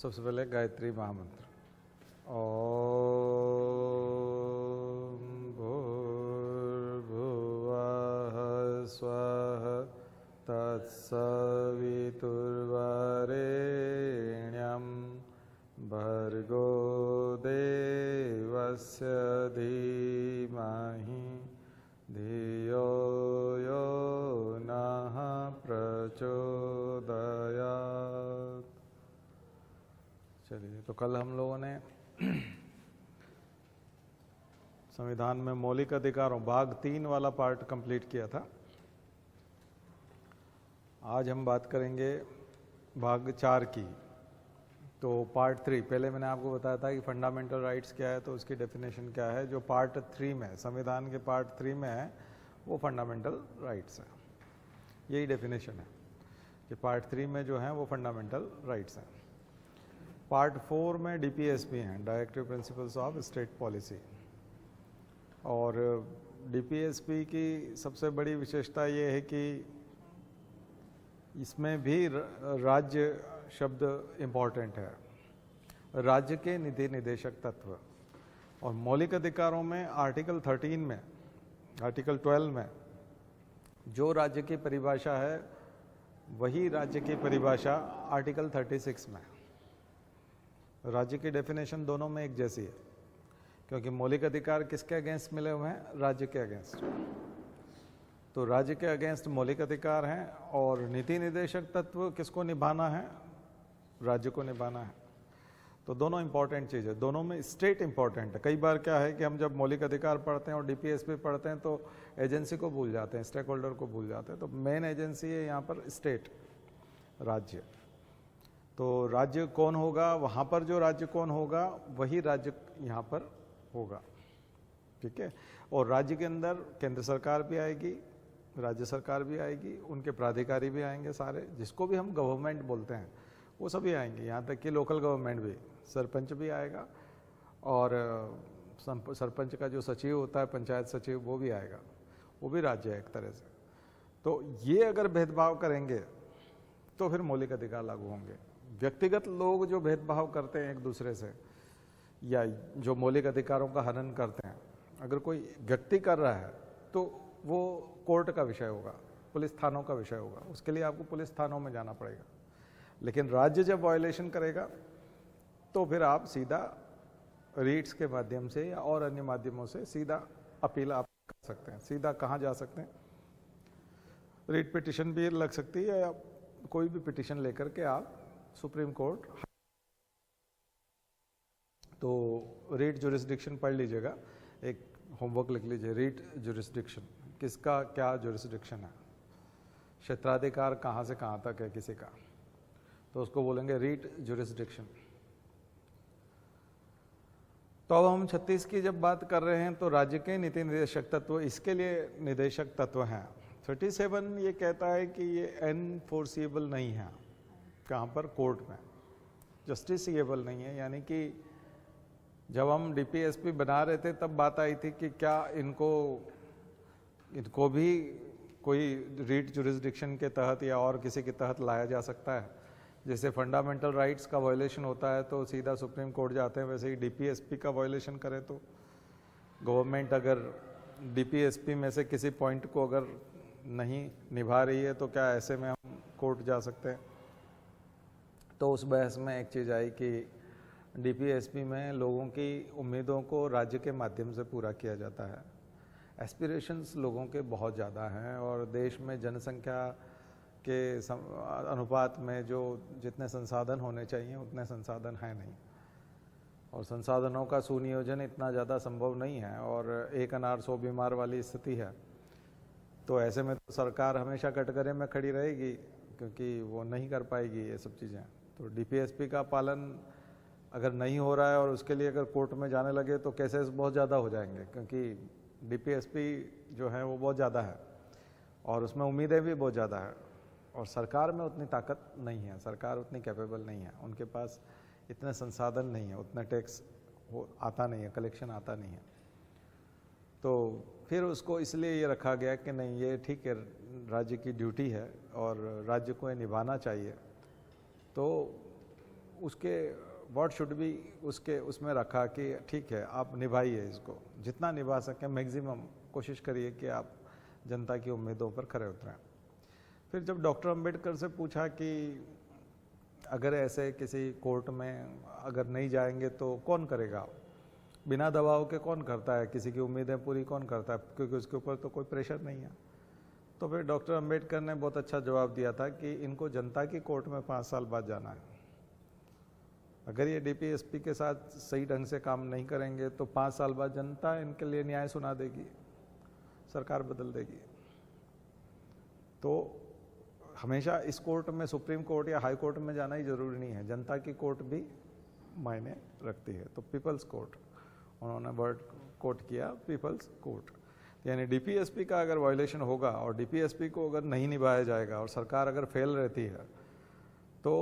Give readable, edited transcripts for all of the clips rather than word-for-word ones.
सबसे पहले गायत्री महामंत्र। ओम भूर्भुवः स्वः तत्सवितुर्वरेण्यं भर्गो देवस्य धीमहि धियो यो नः प्रचोदयात्। चलिए, तो कल हम लोगों ने संविधान में मौलिक अधिकारों भाग 3 वाला पार्ट कंप्लीट किया था। आज हम बात करेंगे भाग 4 की। तो पार्ट 3, पहले मैंने आपको बताया था कि फंडामेंटल राइट्स क्या है, तो उसकी डेफिनेशन क्या है। जो पार्ट 3 में, संविधान के पार्ट 3 में है, वो फंडामेंटल राइट्स है। यही डेफिनेशन है कि पार्ट 3 में जो है वो फंडामेंटल राइट्स हैं। पार्ट 4 में डीपीएसपी हैं, directive principles of state policy. और डीपीएसपी की सबसे बड़ी विशेषता ये है कि इसमें भी राज्य शब्द इम्पॉर्टेंट है, राज्य के नीति निदेशक तत्व। और मौलिक अधिकारों में आर्टिकल 13 में, आर्टिकल 12 में जो राज्य की परिभाषा है वही राज्य की परिभाषा आर्टिकल 36 में। राज्य की डेफिनेशन दोनों में एक जैसी है, क्योंकि मौलिक अधिकार किसके अगेंस्ट मिले हुए हैं? राज्य के अगेंस्ट। तो राज्य के अगेंस्ट मौलिक अधिकार हैं, और नीति निदेशक तत्व किसको निभाना है? राज्य को निभाना है। तो दोनों इंपॉर्टेंट चीज़ है, दोनों में स्टेट इंपॉर्टेंट है। कई बार क्या है कि हम जब मौलिक अधिकार पढ़ते हैं और डीपीएसपी पढ़ते हैं तो एजेंसी को भूल जाते हैं, स्टेक होल्डर को भूल जाते हैं। तो मेन एजेंसी है यहाँ पर स्टेट, राज्य। तो राज्य कौन होगा? वहाँ पर जो राज्य कौन होगा वही राज्य यहाँ पर होगा, ठीक है। और राज्य के अंदर केंद्र सरकार भी आएगी, राज्य सरकार भी आएगी, उनके प्राधिकारी भी आएंगे, सारे जिसको भी हम गवर्नमेंट बोलते हैं वो सभी आएंगे। यहाँ तक कि लोकल गवर्नमेंट भी, सरपंच भी आएगा, और सरपंच का जो सचिव होता है, पंचायत सचिव, वो भी आएगा, वो भी राज्य है एक तरह से। तो ये अगर भेदभाव करेंगे तो फिर मौलिक अधिकार लागू होंगे। व्यक्तिगत लोग जो भेदभाव करते हैं एक दूसरे से, या जो मौलिक अधिकारों का हनन करते हैं, अगर कोई व्यक्ति कर रहा है तो वो कोर्ट का विषय होगा, पुलिस थानों का विषय होगा। उसके लिए आपको पुलिस थानों में जाना पड़ेगा। लेकिन राज्य जब वायलेशन करेगा तो फिर आप सीधा रीट्स के माध्यम से या और अन्य माध्यमों से सीधा अपील आप कर सकते हैं। सीधा कहाँ जा सकते हैं? रीट पिटिशन भी लग सकती है, या कोई भी पिटिशन लेकर के आप सुप्रीम कोर्ट। तो रीट जुरिस्डिक्शन पढ़ लीजिएगा, एक होमवर्क लिख लीजिए, रीट जुरिस्डिक्शन, किसका क्या जुरिस्डिक्शन है, क्षेत्राधिकार कहाँ से कहाँ तक है किसी का, तो उसको बोलेंगे रीट जुरिस्डिक्शन। तो अब हम 36 की जब बात कर रहे हैं तो राज्य के नीति निदेशक तत्व, इसके लिए निदेशक तत्व हैं। 37 ये कहता है कि ये एनफोर्सिएबल नहीं है, कहाँ पर? कोर्ट में। जस्टिसएबल नहीं है, यानी कि जब हम डीपीएसपी बना रहे थे तब बात आई थी कि क्या इनको भी कोई रीट जुरिस्डिक्शन के तहत या और किसी के तहत लाया जा सकता है। जैसे फंडामेंटल राइट्स का वायलेशन होता है तो सीधा सुप्रीम कोर्ट जाते हैं, वैसे ही डीपीएसपी का वायलेशन करे तो गवर्नमेंट अगर डीपीएसपी में से किसी पॉइंट को अगर नहीं निभा रही है तो क्या ऐसे में हम कोर्ट जा सकते हैं? तो उस बहस में एक चीज़ आई कि डीपीएसपी में लोगों की उम्मीदों को राज्य के माध्यम से पूरा किया जाता है। एस्पिरेशंस लोगों के बहुत ज़्यादा हैं, और देश में जनसंख्या के अनुपात में जो जितने संसाधन होने चाहिए उतने संसाधन हैं नहीं, और संसाधनों का सुनियोजन इतना ज़्यादा संभव नहीं है, और एक अनार 100 बीमार वाली स्थिति है। तो ऐसे में तो सरकार हमेशा कटघरे में खड़ी रहेगी, क्योंकि वो नहीं कर पाएगी ये सब चीज़ें। तो डीपीएसपी का पालन अगर नहीं हो रहा है और उसके लिए अगर कोर्ट में जाने लगे तो केसेस बहुत ज़्यादा हो जाएंगे, क्योंकि डीपीएसपी जो है वो बहुत ज़्यादा है और उसमें उम्मीदें भी बहुत ज़्यादा है, और सरकार में उतनी ताकत नहीं है, सरकार उतनी कैपेबल नहीं है, उनके पास इतने संसाधन नहीं है, उतना टैक्स आता नहीं है, कलेक्शन आता नहीं है। तो फिर उसको इसलिए ये रखा गया कि नहीं, ये ठीक है, राज्य की ड्यूटी है और राज्य को ये निभाना चाहिए। तो उसके व्हाट शुड बी उसके उसमें रखा कि ठीक है आप निभाइए इसको, जितना निभा सकें मैक्सिमम कोशिश करिए कि आप जनता की उम्मीदों पर खरे उतरें। फिर जब डॉक्टर अंबेडकर से पूछा कि अगर ऐसे किसी कोर्ट में अगर नहीं जाएंगे तो कौन करेगा, बिना दबाव के कौन करता है, किसी की उम्मीदें पूरी कौन करता है, क्योंकि उसके ऊपर तो कोई प्रेशर नहीं है। तो फिर डॉक्टर अंबेडकर ने बहुत अच्छा जवाब दिया था कि इनको जनता की कोर्ट में 5 साल बाद जाना है। अगर ये डीपीएसपी के साथ सही ढंग से काम नहीं करेंगे तो 5 साल बाद जनता इनके लिए न्याय सुना देगी, सरकार बदल देगी। तो हमेशा इस कोर्ट में, सुप्रीम कोर्ट या हाई कोर्ट में जाना ही जरूरी नहीं है, जनता की कोर्ट भी मायने रखती है। तो पीपल्स कोर्ट, उन्होंने वर्ड कोट किया, पीपल्स कोर्ट। यानी डीपीएसपी का अगर वायलेशन होगा और डीपीएसपी को अगर नहीं निभाया जाएगा और सरकार अगर फेल रहती है तो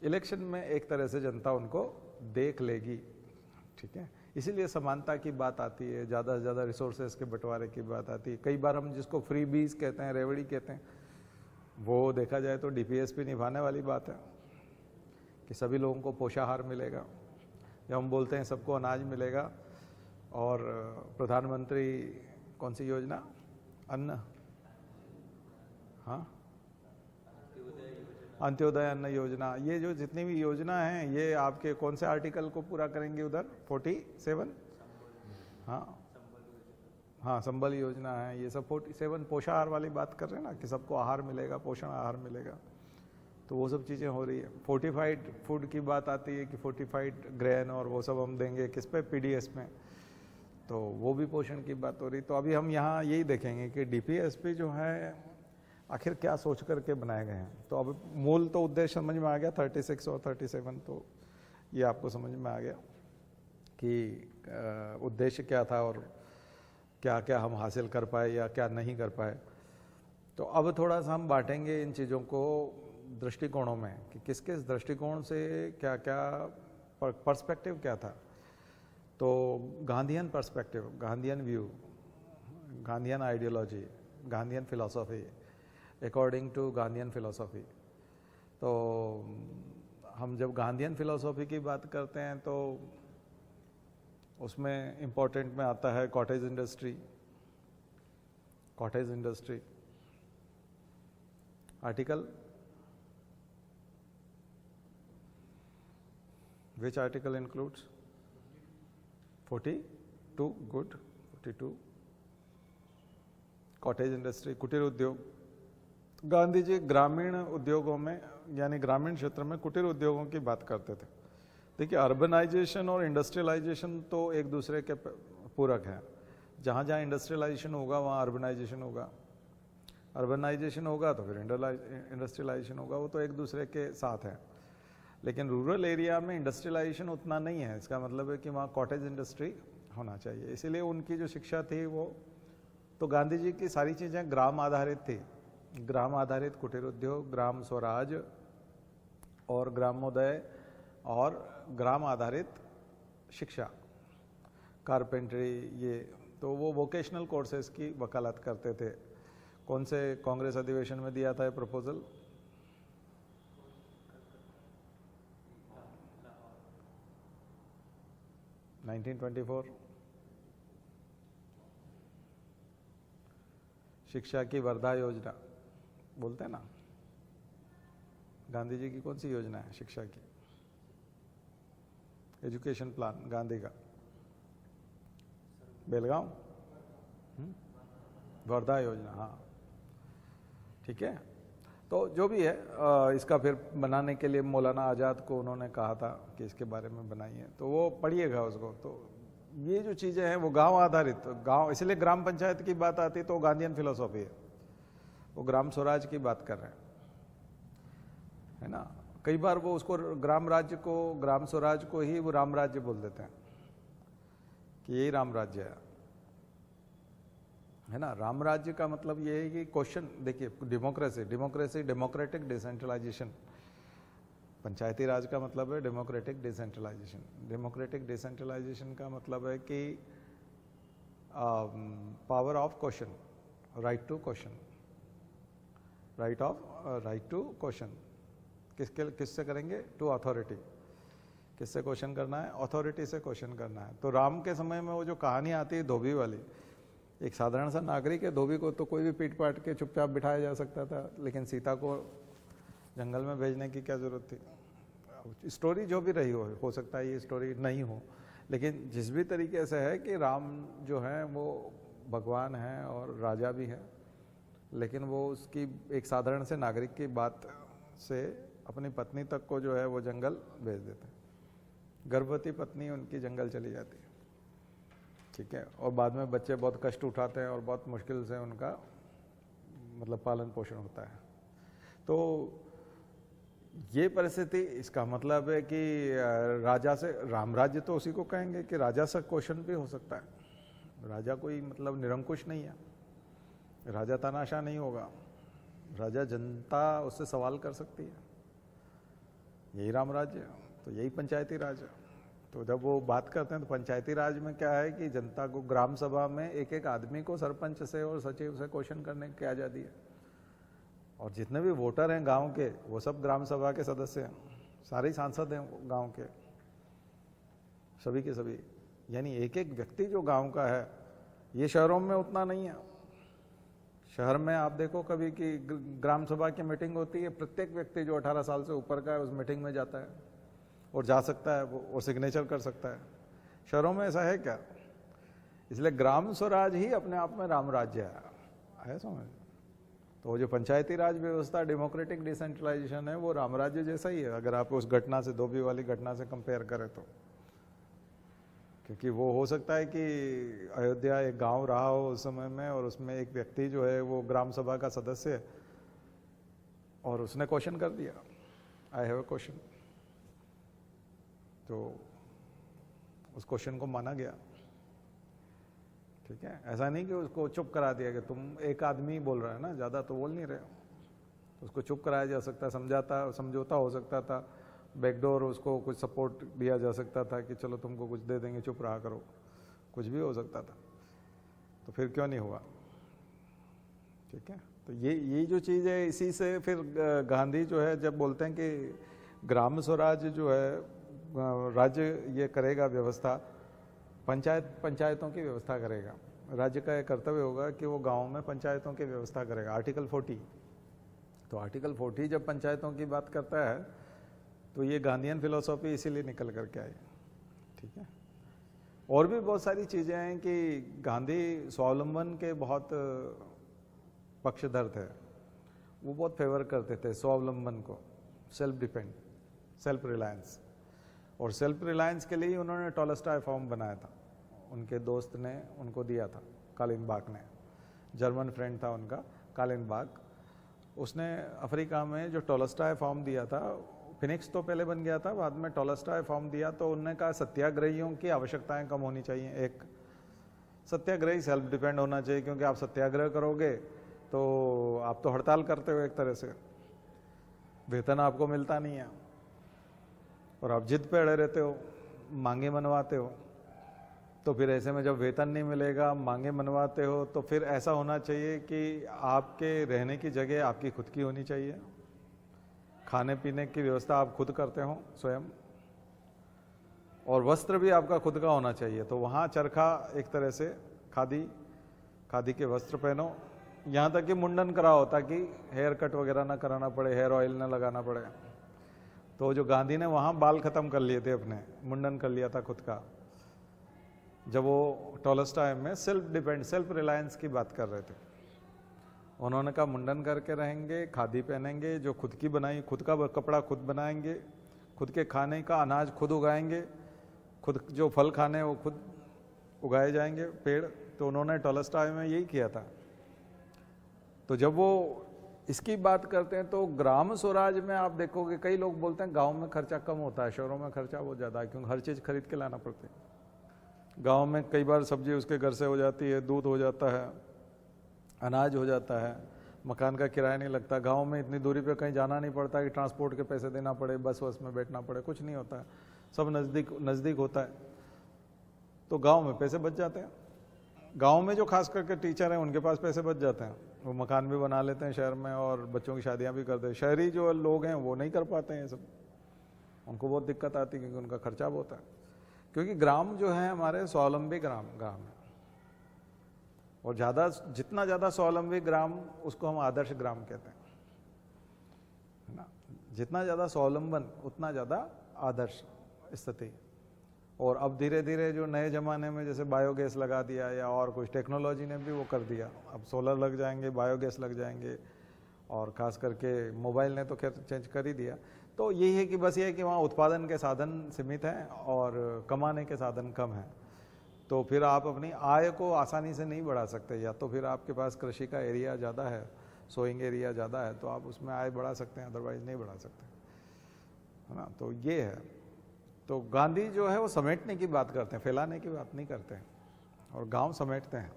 इलेक्शन में एक तरह से जनता उनको देख लेगी, ठीक है। इसीलिए समानता की बात आती है, ज़्यादा से ज़्यादा रिसोर्सेज के बंटवारे की बात आती है। कई बार हम जिसको फ्री बीज कहते हैं, रेवड़ी कहते हैं, वो देखा जाए तो डीपीएसपी निभाने वाली बात है कि सभी लोगों को पोषाहार मिलेगा, जब हम बोलते हैं सबको अनाज मिलेगा। और प्रधानमंत्री कौन सी योजना, अन्न, हाँ, अंत्योदय अन्न योजना, ये जो जितनी भी योजना है ये आपके कौन से आर्टिकल को पूरा करेंगे उधर, 47, हाँ संबल योजना है, ये सब 47 पोषाहार वाली बात कर रहे हैं ना, कि सबको आहार मिलेगा, पोषण आहार मिलेगा। तो वो सब चीज़ें हो रही है। फोर्टिफाइड फूड की बात आती है कि फोर्टिफाइड ग्रेन और वो सब हम देंगे किस पे, पीडीएस में, तो वो भी पोषण की बात हो रही। तो अभी हम यहाँ यही देखेंगे कि डीपीएसपी जो है आखिर क्या सोच करके बनाए गए हैं। तो अब मूल तो उद्देश्य समझ में आ गया, 36 और 37 तो ये आपको समझ में आ गया कि उद्देश्य क्या था और क्या क्या हम हासिल कर पाए या क्या नहीं कर पाए। तो अब थोड़ा सा हम बांटेंगे इन चीज़ों को दृष्टिकोणों में कि किस किस दृष्टिकोण से क्या क्या पर्सपेक्टिव क्या था। तो Gandhian perspective, Gandhian view, Gandhian ideology, Gandhian philosophy, according to Gandhian philosophy. तो हम जब गांधीयन फिलॉसफी की बात करते हैं तो उसमें इम्पोर्टेंट में आता है cottage industry, cottage industry article, which article includes 42, good, 42, cottage industry, कुटीर उद्योग। गांधी जी ग्रामीण उद्योगों में यानी ग्रामीण क्षेत्र में कुटीर उद्योगों की बात करते थे। देखिए अर्बनाइजेशन और इंडस्ट्रियलाइजेशन तो एक दूसरे के पूरक हैं। जहाँ जहाँ इंडस्ट्रियलाइजेशन होगा वहाँ अर्बनाइजेशन होगा, अर्बनाइजेशन होगा तो फिर इंडस्ट्रियलाइजेशन होगा, वो तो एक दूसरे के साथ हैं। लेकिन रूरल एरिया में इंडस्ट्रियलाइजेशन उतना नहीं है, इसका मतलब है कि वहाँ कॉटेज इंडस्ट्री होना चाहिए। इसीलिए उनकी जो शिक्षा थी वो, तो गांधी जी की सारी चीज़ें ग्राम आधारित थी, ग्राम आधारित कुटीर उद्योग, ग्राम स्वराज और ग्रामोदय और ग्राम आधारित शिक्षा, कारपेंटरी, ये तो वो वोकेशनल कोर्सेज की वकालत करते थे। कौन से कांग्रेस अधिवेशन में दिया था ये प्रपोजल? – 1924 शिक्षा की वर्धा योजना बोलते हैं ना, गांधी जी की कौन सी योजना है शिक्षा की? एजुकेशन प्लान गांधी का, बेलगांव वर्धा योजना, हाँ ठीक है। तो जो भी है इसका फिर बनाने के लिए मौलाना आज़ाद को उन्होंने कहा था कि इसके बारे में बनाइए, तो वो पढ़िएगा उसको। तो ये जो चीज़ें हैं वो गांव आधारित, गांव, इसलिए ग्राम पंचायत की बात आती तो गांधीयन फिलोसॉफी है, वो ग्राम स्वराज की बात कर रहे हैं, है ना। कई बार वो उसको ग्राम राज्य को, ग्राम स्वराज को ही वो राम राज्य बोल देते हैं कि यही राम राज्य है ना। राम राज्य का मतलब ये है कि क्वेश्चन देखिए, डेमोक्रेसी, डेमोक्रेसी डेमोक्रेटिक डिसेंट्रलाइजेशन, पंचायती राज का मतलब है डेमोक्रेटिक डिसेंट्रलाइजेशन। डेमोक्रेटिक डिसेंट्रलाइजेशन का मतलब है कि power of question, right to question, right to question, किससे करेंगे? To authority. किससे क्वेश्चन करना है? अथॉरिटी से क्वेश्चन करना है। तो राम के समय में वो जो कहानी आती है धोबी वाली, एक साधारण सा नागरिक है, धोबी को तो कोई भी पीट पाट के चुपचाप बिठाया जा सकता था, लेकिन सीता को जंगल में भेजने की क्या जरूरत थी? स्टोरी जो भी रही हो सकता है ये स्टोरी नहीं हो, लेकिन जिस भी तरीके से है कि राम जो है वो भगवान है और राजा भी है, लेकिन वो उसकी एक साधारण से नागरिक की बात से अपनी पत्नी तक को जो है वो जंगल भेज देते हैं। गर्भवती पत्नी उनकी जंगल चली जाती है, ठीक है, और बाद में बच्चे बहुत कष्ट उठाते हैं और बहुत मुश्किल से उनका मतलब पालन पोषण होता है। तो ये परिस्थिति, इसका मतलब है कि राजा से, राम राज्य तो उसी को कहेंगे कि राजा से क्वेश्चन भी हो सकता है। राजा कोई मतलब निरंकुश नहीं है, राजा तानाशाह नहीं होगा, राजा जनता उससे सवाल कर सकती है। यही राम राज्य है, तो यही पंचायती राज है। तो जब वो बात करते हैं तो पंचायती राज में क्या है कि जनता को ग्राम सभा में एक एक आदमी को सरपंच से और सचिव से क्वेश्चन करने की आज़ादी है, और जितने भी वोटर हैं गांव के वो सब ग्राम सभा के सदस्य हैं, सारे सांसद हैं गांव के, सभी के सभी, यानी एक एक व्यक्ति जो गांव का है। ये शहरों में उतना नहीं है। शहर में आप देखो कभी कि ग्राम सभा की मीटिंग होती है, प्रत्येक व्यक्ति जो 18 साल से ऊपर का है उस मीटिंग में जाता है और जा सकता है वो, और सिग्नेचर कर सकता है। शहरों में ऐसा है क्या? इसलिए ग्राम स्वराज ही अपने आप में राम राज्य है समझ। तो जो पंचायती राज व्यवस्था, डेमोक्रेटिक डिसेंट्रलाइजेशन है, वो राम राज्य जैसा ही है, अगर आप उस घटना से, धोबी वाली घटना से कंपेयर करें तो। क्योंकि वो हो सकता है कि अयोध्या एक गांव रहा हो उस समय में, और उसमें एक व्यक्ति जो है वो ग्राम सभा का सदस्य है और उसने क्वेश्चन कर दिया, आई हैव अ क्वेश्चन, तो उस क्वेश्चन को माना गया, ठीक है। ऐसा नहीं कि उसको चुप करा दिया कि तुम, एक आदमी बोल रहा है ना, ज़्यादा तो बोल नहीं रहे, उसको चुप कराया जा सकता, समझौता हो सकता था, बैकडोर उसको कुछ सपोर्ट दिया जा सकता था कि चलो तुमको कुछ दे देंगे, चुप रहा करो, कुछ भी हो सकता था। तो फिर क्यों नहीं हुआ, ठीक है। तो ये जो चीज़ है, इसी से फिर गांधी जो है जब बोलते हैं कि ग्राम स्वराज जो है राज्य ये करेगा व्यवस्था, पंचायतों की व्यवस्था करेगा। राज्य का यह कर्तव्य होगा कि वो गाँव में पंचायतों की व्यवस्था करेगा। आर्टिकल 40, तो आर्टिकल 40 जब पंचायतों की बात करता है तो ये गांधीयन फिलोसॉफी इसीलिए निकल करके आई, ठीक है। और भी बहुत सारी चीज़ें हैं कि गांधी स्वावलंबन के बहुत पक्षधर थे, वो बहुत फेवर करते थे स्वावलंबन को, सेल्फ डिपेंड, सेल्फ रिलायंस। और सेल्फ रिलायंस के लिए उन्होंने टॉलस्टॉय फॉर्म बनाया था, उनके दोस्त ने उनको दिया था, कालिनबाग ने, जर्मन फ्रेंड था उनका कालिनबाग। उसने अफ्रीका में जो टॉलस्टॉय फॉर्म दिया था, फिनिक्स तो पहले बन गया था, बाद में टॉलस्टॉय फॉर्म दिया, तो उन्होंने कहा सत्याग्रहियों की आवश्यकताएं कम होनी चाहिए। एक सत्याग्रही सेल्फ डिपेंड होना चाहिए, क्योंकि आप सत्याग्रह करोगे तो आप तो हड़ताल करते हो एक तरह से, वेतन आपको मिलता नहीं है और आप जिद पे अड़े रहते हो, मांगे मनवाते हो। तो फिर ऐसे में जब वेतन नहीं मिलेगा, मांगे मनवाते हो, तो फिर ऐसा होना चाहिए कि आपके रहने की जगह आपकी खुद की होनी चाहिए, खाने पीने की व्यवस्था आप खुद करते हो स्वयं, और वस्त्र भी आपका खुद का होना चाहिए। तो वहाँ चरखा एक तरह से खादी के वस्त्र पहनो, यहाँ तक कि मुंडन कराओ ताकि हेयर कट वगैरह ना कराना पड़े, हेयर ऑयल ना लगाना पड़े। तो जो गांधी ने वहाँ बाल खत्म कर लिए थे अपने, मुंडन कर लिया था खुद का, जब वो टॉलस्टॉय में सेल्फ डिपेंड, सेल्फ रिलायंस की बात कर रहे थे। उन्होंने कहा मुंडन करके रहेंगे, खादी पहनेंगे, जो खुद की बनाई, खुद का कपड़ा खुद बनाएंगे, खुद के खाने का अनाज खुद उगाएंगे, खुद जो फल खाने वो खुद उगाए जाएंगे पेड़। तो उन्होंने टॉलस्टॉय में यही किया था। तो जब वो इसकी बात करते हैं तो ग्राम स्वराज में आप देखोगे कई लोग बोलते हैं गांव में खर्चा कम होता है, शहरों में खर्चा बहुत ज़्यादा है, क्योंकि हर चीज़ खरीद के लाना पड़ती है। गांव में कई बार सब्जी उसके घर से हो जाती है, दूध हो जाता है, अनाज हो जाता है, मकान का किराया नहीं लगता। गांव में इतनी दूरी पे कहीं जाना नहीं पड़ता कि ट्रांसपोर्ट के पैसे देना पड़े, बस में बैठना पड़े, कुछ नहीं होता है, सब नज़दीक होता है। तो गांव में पैसे बच जाते हैं। गांव में जो खास करके टीचर हैं उनके पास पैसे बच जाते हैं, वो मकान भी बना लेते हैं शहर में और बच्चों की शादियां भी करते हैं। शहरी जो लोग हैं वो नहीं कर पाते हैं ये सब, उनको बहुत दिक्कत आती है क्योंकि उनका खर्चा बहुत है। क्योंकि ग्राम जो है हमारे स्वावलंबी ग्राम है, और जितना ज़्यादा स्वावलंबी ग्राम उसको हम आदर्श ग्राम कहते हैं, है ना। जितना ज़्यादा स्वावलंबन उतना ज़्यादा आदर्श स्थिति। और अब धीरे धीरे जो नए ज़माने में जैसे बायोगैस लगा दिया या और कुछ टेक्नोलॉजी ने भी वो कर दिया, अब सोलर लग जाएंगे, बायोगैस लग जाएंगे, और ख़ास करके मोबाइल ने तो खैर चेंज कर ही दिया। तो यही है कि बस ये है कि वहाँ उत्पादन के साधन सीमित हैं और कमाने के साधन कम हैं, तो फिर आप अपनी आय को आसानी से नहीं बढ़ा सकते। या तो फिर आपके पास कृषि का एरिया ज़्यादा है, सोइंग एरिया ज़्यादा है, तो आप उसमें आय बढ़ा सकते हैं, अदरवाइज़ नहीं बढ़ा सकते, है ना। तो ये है। तो गांधी जो है वो समेटने की बात करते हैं, फैलाने की बात नहीं करते हैं। और गांव समेटते हैं,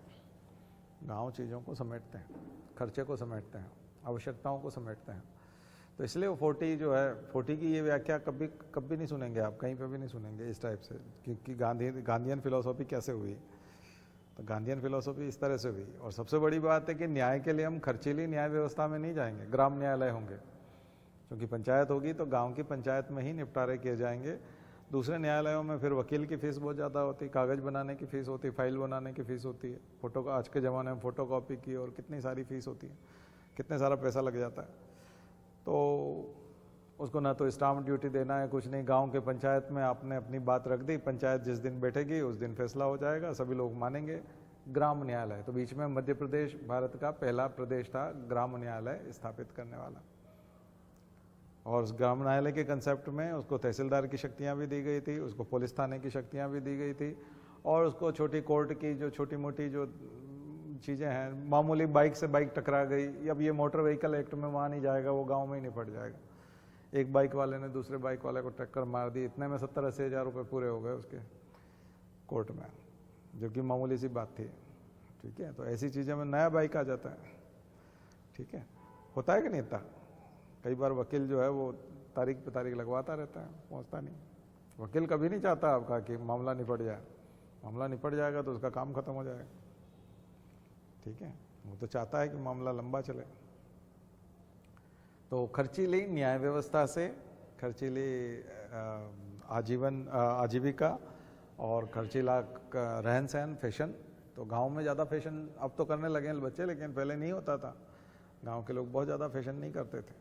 गांव चीज़ों को समेटते हैं, खर्चे को समेटते हैं, आवश्यकताओं को समेटते हैं। तो इसलिए वो 40 जो है, 40 की ये व्याख्या कभी नहीं सुनेंगे आप, कहीं पे भी नहीं सुनेंगे इस टाइप से कि गांधीयन फिलोसॉफी कैसे हुई। तो गांधीयन फिलोसॉफी इस तरह से हुई। और सबसे बड़ी बात है कि न्याय के लिए हम खर्चीली न्याय व्यवस्था में नहीं जाएंगे, ग्राम न्यायालय होंगे, क्योंकि पंचायत होगी तो गाँव की पंचायत में ही निपटारे किए जाएंगे। दूसरे न्यायालयों में फिर वकील की फ़ीस बहुत ज़्यादा होती है, कागज़ बनाने की फ़ीस होती है, फाइल बनाने की फ़ीस होती है, आज के ज़माने में फ़ोटो कॉपी की और कितनी सारी फ़ीस होती है, कितने सारा पैसा लग जाता है। तो उसको ना तो स्टाम्प ड्यूटी देना है, कुछ नहीं। गांव के पंचायत में आपने अपनी बात रख दी, पंचायत जिस दिन बैठेगी उस दिन फैसला हो जाएगा, सभी लोग मानेंगे। ग्राम न्यायालय, तो बीच में मध्य प्रदेश भारत का पहला प्रदेश था ग्राम न्यायालय स्थापित करने वाला। और उस ग्राम न्यायालय के कंसेप्ट में उसको तहसीलदार की शक्तियाँ भी दी गई थी, उसको पुलिस थाने की शक्तियाँ भी दी गई थी, और उसको छोटी कोर्ट की जो छोटी मोटी जो चीज़ें हैं, मामूली बाइक से बाइक टकरा गई, अब ये मोटर व्हीकल एक्ट में वहाँ नहीं जाएगा, वो गांव में ही निपट जाएगा। एक बाइक वाले ने दूसरे बाइक वाले को टक्कर मार दी, इतने में 70-80 हज़ार रुपये पूरे हो गए उसके कोर्ट में, जो कि मामूली सी बात थी। ठीक है, तो ऐसी चीज़ें में नया बाइक आ जाता है। ठीक है, होता है कि नहीं होता। कई बार वकील जो है वो तारीख पे तारीख लगवाता रहता है, पहुँचता नहीं। वकील कभी नहीं चाहता आपका कि मामला निपट जाए, मामला निपट जाएगा तो उसका काम खत्म हो जाएगा। ठीक है, वो तो चाहता है कि मामला लंबा चले। तो खर्चीली न्याय व्यवस्था से खर्चीली आजीविका और खर्चीला रहन सहन, फैशन। तो गांव में ज़्यादा फैशन अब तो करने लगे हैं बच्चे, लेकिन पहले नहीं होता था। गांव के लोग बहुत ज़्यादा फैशन नहीं करते थे,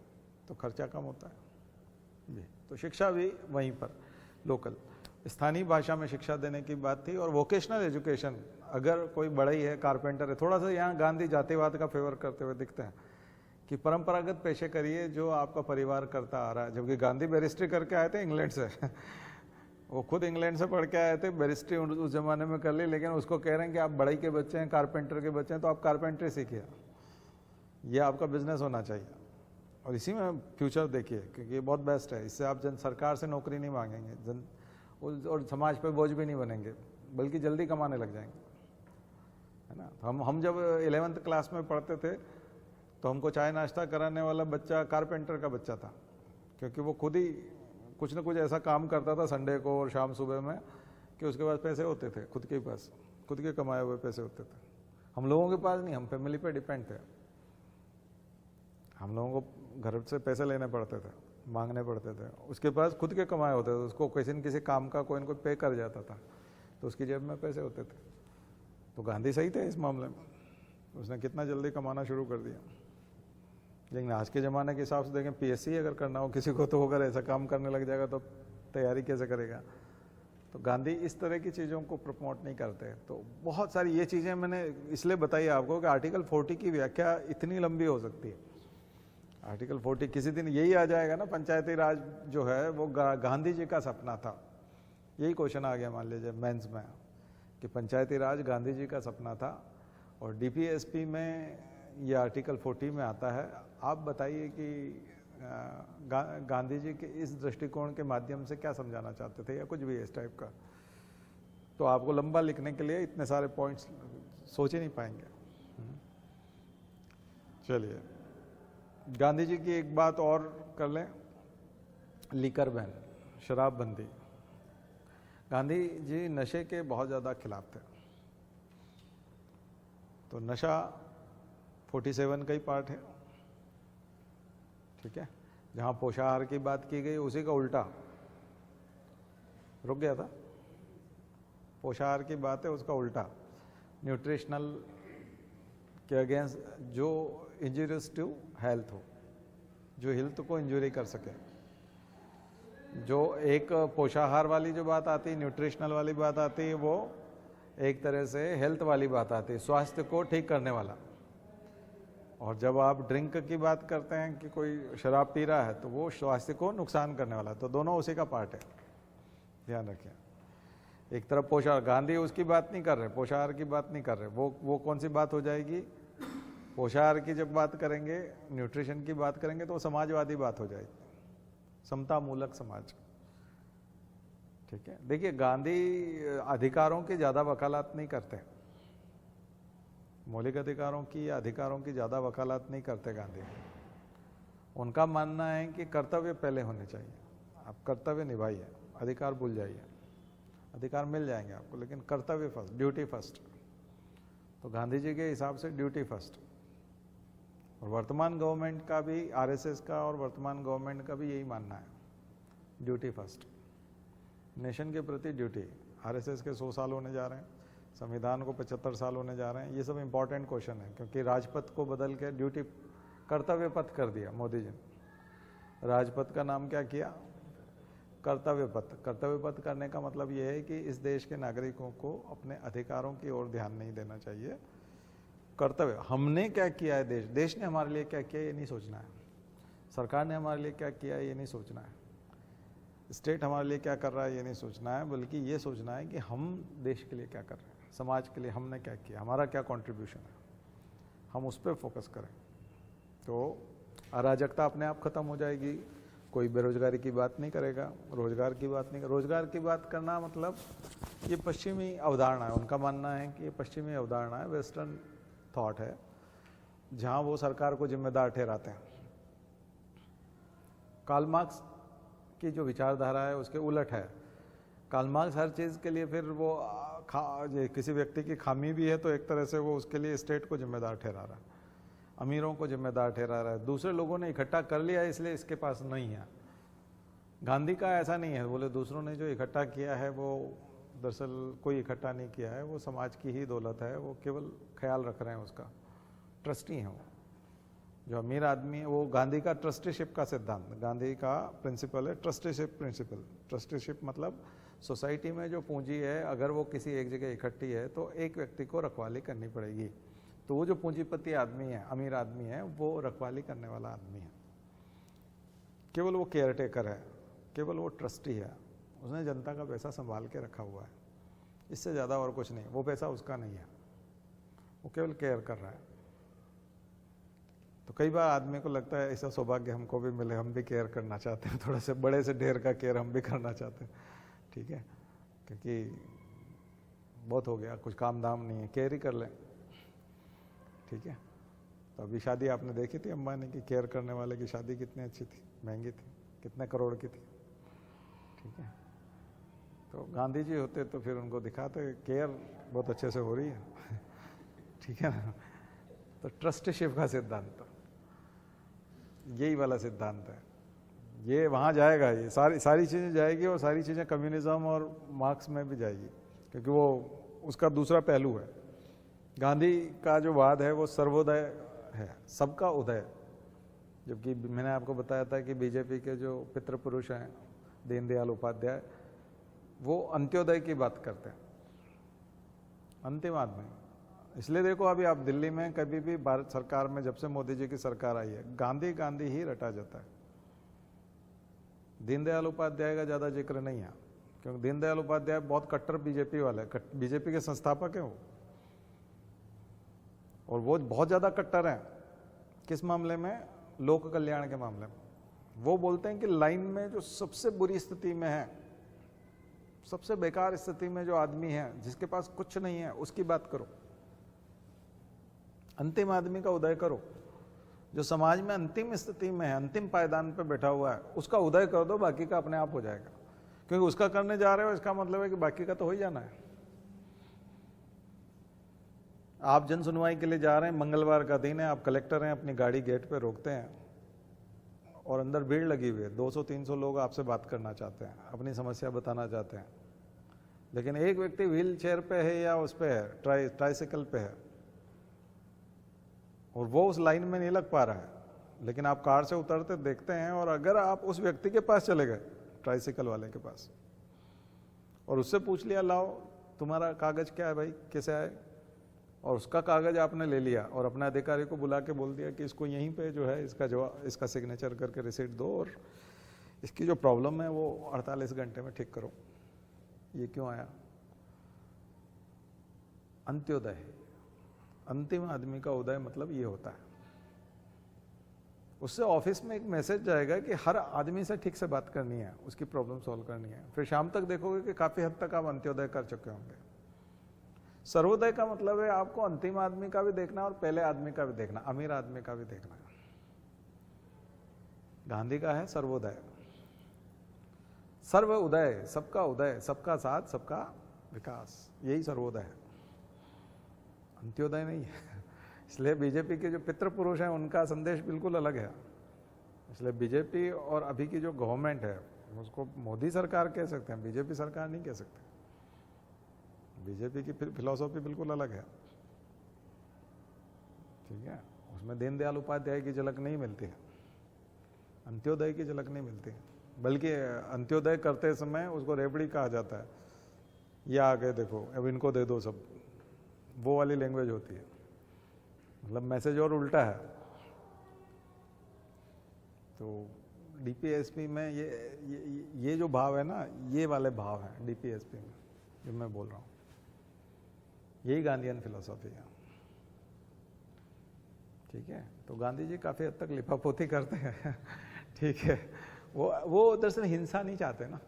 तो खर्चा कम होता है जी। तो शिक्षा भी वहीं पर लोकल स्थानीय भाषा में शिक्षा देने की बात थी। और वोकेशनल एजुकेशन, अगर कोई बढ़ई है, कारपेंटर है, थोड़ा सा यहाँ गांधी जातिवाद का फेवर करते हुए दिखते हैं कि परंपरागत पेशे करिए जो आपका परिवार करता आ रहा है। जबकि गांधी बैरिस्ट्री करके आए थे इंग्लैंड से वो खुद इंग्लैंड से पढ़ के आए थे, बैरिस्ट्री उस जमाने में कर ली, लेकिन उसको कह रहे हैं कि आप बढ़ई के बच्चे हैं, कारपेंटर के बच्चे हैं, तो आप कारपेंट्री सीखिए, ये आपका बिजनेस होना चाहिए और इसी में फ्यूचर देखिए, क्योंकि ये बहुत बेस्ट है। इससे आप सरकार से नौकरी नहीं मांगेंगे और समाज पे बोझ भी नहीं बनेंगे, बल्कि जल्दी कमाने लग जाएंगे, है ना। तो हम जब 11th क्लास में पढ़ते थे तो हमको चाय नाश्ता कराने वाला बच्चा कारपेंटर का बच्चा था, क्योंकि वो खुद ही कुछ ना कुछ ऐसा काम करता था संडे को और शाम सुबह में कि उसके पास पैसे होते थे, खुद के पास खुद के कमाए हुए पैसे होते थे। हम लोगों के पास नहीं, हम फैमिली पे डिपेंड थे। हम लोगों को घर से पैसे लेने पड़ते थे, मांगने पड़ते थे। उसके पास खुद के कमाए होते थे, उसको किसी न किसी काम का कोई न कोई पे कर जाता था, तो उसकी जेब में पैसे होते थे। तो गांधी सही थे इस मामले में, उसने कितना जल्दी कमाना शुरू कर दिया। लेकिन आज के ज़माने के हिसाब से देखें, पीएससी अगर करना हो किसी को, तो अगर ऐसा काम करने लग जाएगा तो तैयारी कैसे करेगा। तो गांधी इस तरह की चीज़ों को प्रमोट नहीं करते। तो बहुत सारी ये चीज़ें मैंने इसलिए बताई आपको कि आर्टिकल 40 की व्याख्या इतनी लंबी हो सकती है। आर्टिकल 40 किसी दिन यही आ जाएगा ना, पंचायती राज जो है वो गांधी जी का सपना था, यही क्वेश्चन आ गया मान लीजिए मेंस में कि पंचायती राज गांधी जी का सपना था और डीपीएसपी में ये आर्टिकल 40 में आता है। आप बताइए कि गांधी जी के इस दृष्टिकोण के माध्यम से क्या समझाना चाहते थे, या कुछ भी इस टाइप का। तो आपको लंबा लिखने के लिए इतने सारे पॉइंट्स सोच ही नहीं पाएंगे। चलिए, गांधी जी की एक बात और कर लें, लीकर बैन, शराबबंदी। गांधी जी नशे के बहुत ज़्यादा खिलाफ थे। तो नशा 47 का ही पार्ट है, ठीक है। जहाँ पोषाहार की बात की गई उसी का उल्टा रुक गया था। पोषाहार की बात है उसका उल्टा, न्यूट्रिशनल के अगेंस्ट जो इंजूरियस टू हेल्थ हो, जो हेल्थ को इंजूरी कर सके। जो एक पोषाहार वाली जो बात आती है, न्यूट्रिशनल वाली बात आती है, वो एक तरह से हेल्थ वाली बात आती है, स्वास्थ्य को ठीक करने वाला। और जब आप ड्रिंक की बात करते हैं कि कोई शराब पी रहा है तो वो स्वास्थ्य को नुकसान करने वाला, तो दोनों उसी का पार्ट है, ध्यान रखिए। एक तरफ पोषाहार, गांधी उसकी बात नहीं कर रहे, पोषाहार की बात नहीं कर रहे, वो कौन सी बात हो जाएगी? पोषाहार की जब बात करेंगे, न्यूट्रिशन की बात करेंगे तो समाजवादी बात हो जाएगी, समता मूलक समाज, ठीक है। देखिए गांधी अधिकारों की ज्यादा वकालत नहीं करते, मौलिक अधिकारों की या अधिकारों की ज्यादा वकालत नहीं करते गांधी। उनका मानना है कि कर्तव्य पहले होने चाहिए, आप कर्तव्य निभाइए, अधिकार भूल जाइए, अधिकार मिल जाएंगे आपको, लेकिन कर्तव्य फर्स्ट, ड्यूटी फर्स्ट। तो गांधी जी के हिसाब से ड्यूटी फर्स्ट। और वर्तमान गवर्नमेंट का भी, आरएसएस का और वर्तमान गवर्नमेंट का भी यही मानना है, ड्यूटी फर्स्ट, नेशन के प्रति ड्यूटी। आरएसएस के 100 साल होने जा रहे हैं, संविधान को 75 साल होने जा रहे हैं। ये सब इंपॉर्टेंट क्वेश्चन है, क्योंकि राजपथ को बदल के ड्यूटी, कर्तव्य पथ कर दिया मोदी जी ने। राजपथ का नाम क्या किया? कर्तव्य पथ। कर्तव्य पथ करने का मतलब ये है कि इस देश के नागरिकों को अपने अधिकारों की ओर ध्यान नहीं देना चाहिए। कर्तव्य, हमने क्या किया है, देश ने हमारे लिए क्या किया ये नहीं सोचना है, सरकार ने हमारे लिए क्या किया ये नहीं सोचना है, स्टेट हमारे लिए क्या कर रहा है ये नहीं सोचना है, बल्कि ये सोचना है कि हम देश के लिए क्या कर रहे हैं, समाज के लिए हमने क्या किया, हमारा क्या कंट्रीब्यूशन है, हम उस पर फोकस करें। तो अराजकता अपने आप खत्म हो जाएगी, कोई बेरोजगारी की बात नहीं करेगा, रोजगार की बात नहीं कर, रोजगार की बात करना मतलब ये पश्चिमी अवधारणा है, उनका मानना है कि ये पश्चिमी अवधारणा है, वेस्टर्न थॉट है, जहां वो सरकार को जिम्मेदार ठहराते हैं। कार्ल मार्क्स की जो विचारधारा है उसके उलट है। कार्ल मार्क्स हर चीज़ के लिए फिर वो किसी व्यक्ति की खामी भी है तो एक तरह से वो उसके लिए स्टेट को जिम्मेदार ठहरा रहा है, अमीरों को जिम्मेदार ठहरा रहा है, दूसरे लोगों ने इकट्ठा कर लिया इसलिए इसके पास नहीं है। गांधी का ऐसा नहीं है, बोले दूसरों ने जो इकट्ठा किया है वो दरअसल कोई इकट्ठा नहीं किया है, वो समाज की ही दौलत है, वो केवल ख्याल रख रहे हैं उसका, ट्रस्टी हैं वो। जो अमीर आदमी है वो, गांधी का ट्रस्टीशिप का सिद्धांत, गांधी का प्रिंसिपल है ट्रस्टीशिप प्रिंसिपल। ट्रस्टीशिप मतलब सोसाइटी में जो पूंजी है अगर वो किसी एक जगह इकट्ठी है तो एक व्यक्ति को रखवाली करनी पड़ेगी। तो वो जो पूंजीपति आदमी है, अमीर आदमी है, वो रखवाली करने वाला आदमी है, केवल वो केयर टेकर है, केवल वो ट्रस्टी है, उसने जनता का पैसा संभाल के रखा हुआ है, इससे ज़्यादा और कुछ नहीं, वो पैसा उसका नहीं है, वो केवल केयर कर रहा है। तो कई बार आदमी को लगता है ऐसा सौभाग्य हमको भी मिले, हम भी केयर करना चाहते हैं, थोड़ा से बड़े से ढेर का केयर हम भी करना चाहते हैं, ठीक है, क्योंकि बहुत हो गया, कुछ काम धाम नहीं है, केयर ही कर लें, ठीक है। तो अभी शादी आपने देखी थी अंबानी की, केयर करने वाले की शादी कितनी अच्छी थी, महंगी थी, कितने करोड़ की थी, ठीक है। तो गांधी जी होते तो फिर उनको दिखाते केयर बहुत अच्छे से हो रही है, ठीक है ना। तो ट्रस्टीशिप का सिद्धांत यही वाला सिद्धांत है, ये वहाँ जाएगा, ये सारी चीज़ें जाएगी और सारी चीज़ें कम्युनिज्म और मार्क्स में भी जाएगी, क्योंकि वो उसका दूसरा पहलू है। गांधी का जो वाद है वो सर्वोदय है, सबका उदय, जबकि मैंने आपको बताया था कि बीजेपी के जो पितृपुरुष हैं दीनदयाल उपाध्याय, वो अंत्योदय की बात करते हैं, अंतिम आदमी। इसलिए देखो अभी आप दिल्ली में कभी भी भारत सरकार में, जब से मोदी जी की सरकार आई है, गांधी गांधी ही रटा जाता है, दीनदयाल उपाध्याय का ज़्यादा जिक्र नहीं है, क्योंकि दीनदयाल उपाध्याय बहुत कट्टर बीजेपी वाले, बीजेपी के संस्थापक हैं वो, और वो बहुत ज़्यादा कट्टर हैं किस मामले में, लोक कल्याण के मामले में। वो बोलते हैं कि लाइन में जो सबसे बुरी स्थिति में है, सबसे बेकार स्थिति में जो आदमी है, जिसके पास कुछ नहीं है, उसकी बात करो, अंतिम आदमी का उदय करो, जो समाज में अंतिम स्थिति में है, अंतिम पायदान पे बैठा हुआ है, उसका उदय कर दो, बाकी का अपने आप हो जाएगा। क्योंकि उसका करने जा रहे हो इसका मतलब है कि बाकी का तो हो ही जाना है। आप जन सुनवाई के लिए जा रहे हैं, मंगलवार का दिन है, आप कलेक्टर हैं, अपनी गाड़ी गेट पे रोकते हैं और अंदर भीड़ लगी हुई है, 200-300 लोग आपसे बात करना चाहते हैं, अपनी समस्या बताना चाहते हैं, लेकिन एक व्यक्ति व्हील चेयर पे है या उस पे है, ट्राइसाइकिल पे है, और वो उस लाइन में नहीं लग पा रहा है, लेकिन आप कार से उतरते देखते हैं, और अगर आप उस व्यक्ति के पास चले गए, ट्राइसाइकिल वाले के पास, और उससे पूछ लिया, लाओ तुम्हारा कागज क्या है भाई, कैसे आए, और उसका कागज आपने ले लिया और अपने अधिकारी को बुला के बोल दिया कि इसको यहीं पे जो है इसका जवाब, इसका सिग्नेचर करके रिसीट दो और इसकी जो प्रॉब्लम है वो 48 घंटे में ठीक करो, ये क्यों आया? अंत्योदय है, अंतिम आदमी का उदय मतलब ये होता है। उससे ऑफिस में एक मैसेज जाएगा कि हर आदमी से ठीक से बात करनी है, उसकी प्रॉब्लम सॉल्व करनी है, फिर शाम तक देखोगे कि काफी हद तक आप अंत्योदय कर चुके होंगे। सर्वोदय का मतलब है आपको अंतिम आदमी का भी देखना है और पहले आदमी का भी देखना, अमीर आदमी का भी देखना है। गांधी का है सर्वोदय, सर्व उदय, सबका उदय, सबका साथ, सबका विकास, यही सर्वोदय है, अंत्योदय नहीं है। इसलिए बीजेपी के जो पितृ पुरुष हैं उनका संदेश बिल्कुल अलग है। इसलिए बीजेपी और अभी की जो गवर्नमेंट है उसको मोदी सरकार कह सकते हैं, बीजेपी सरकार नहीं कह सकते। बीजेपी की फिलॉसफी बिल्कुल अलग है, ठीक है, उसमें दीनदयाल उपाध्याय की झलक नहीं मिलती है, अंत्योदय की झलक नहीं मिलती, बल्कि अंत्योदय करते समय उसको रेबड़ी कहा जाता है, ये आ गए देखो अब इनको दे दो सब, वो वाली लैंग्वेज होती है, मतलब मैसेज और उल्टा है। तो डीपीएसपी में ये जो भाव है ना, ये वाले भाव हैं डीपीएसपी में जो मैं बोल रहा हूँ, यही गांधीयन फिलोसॉफी है, ठीक है। तो गांधी जी काफी हद तक लिपापोती करते हैं ठीक है, वो दरअसल हिंसा नहीं चाहते ना,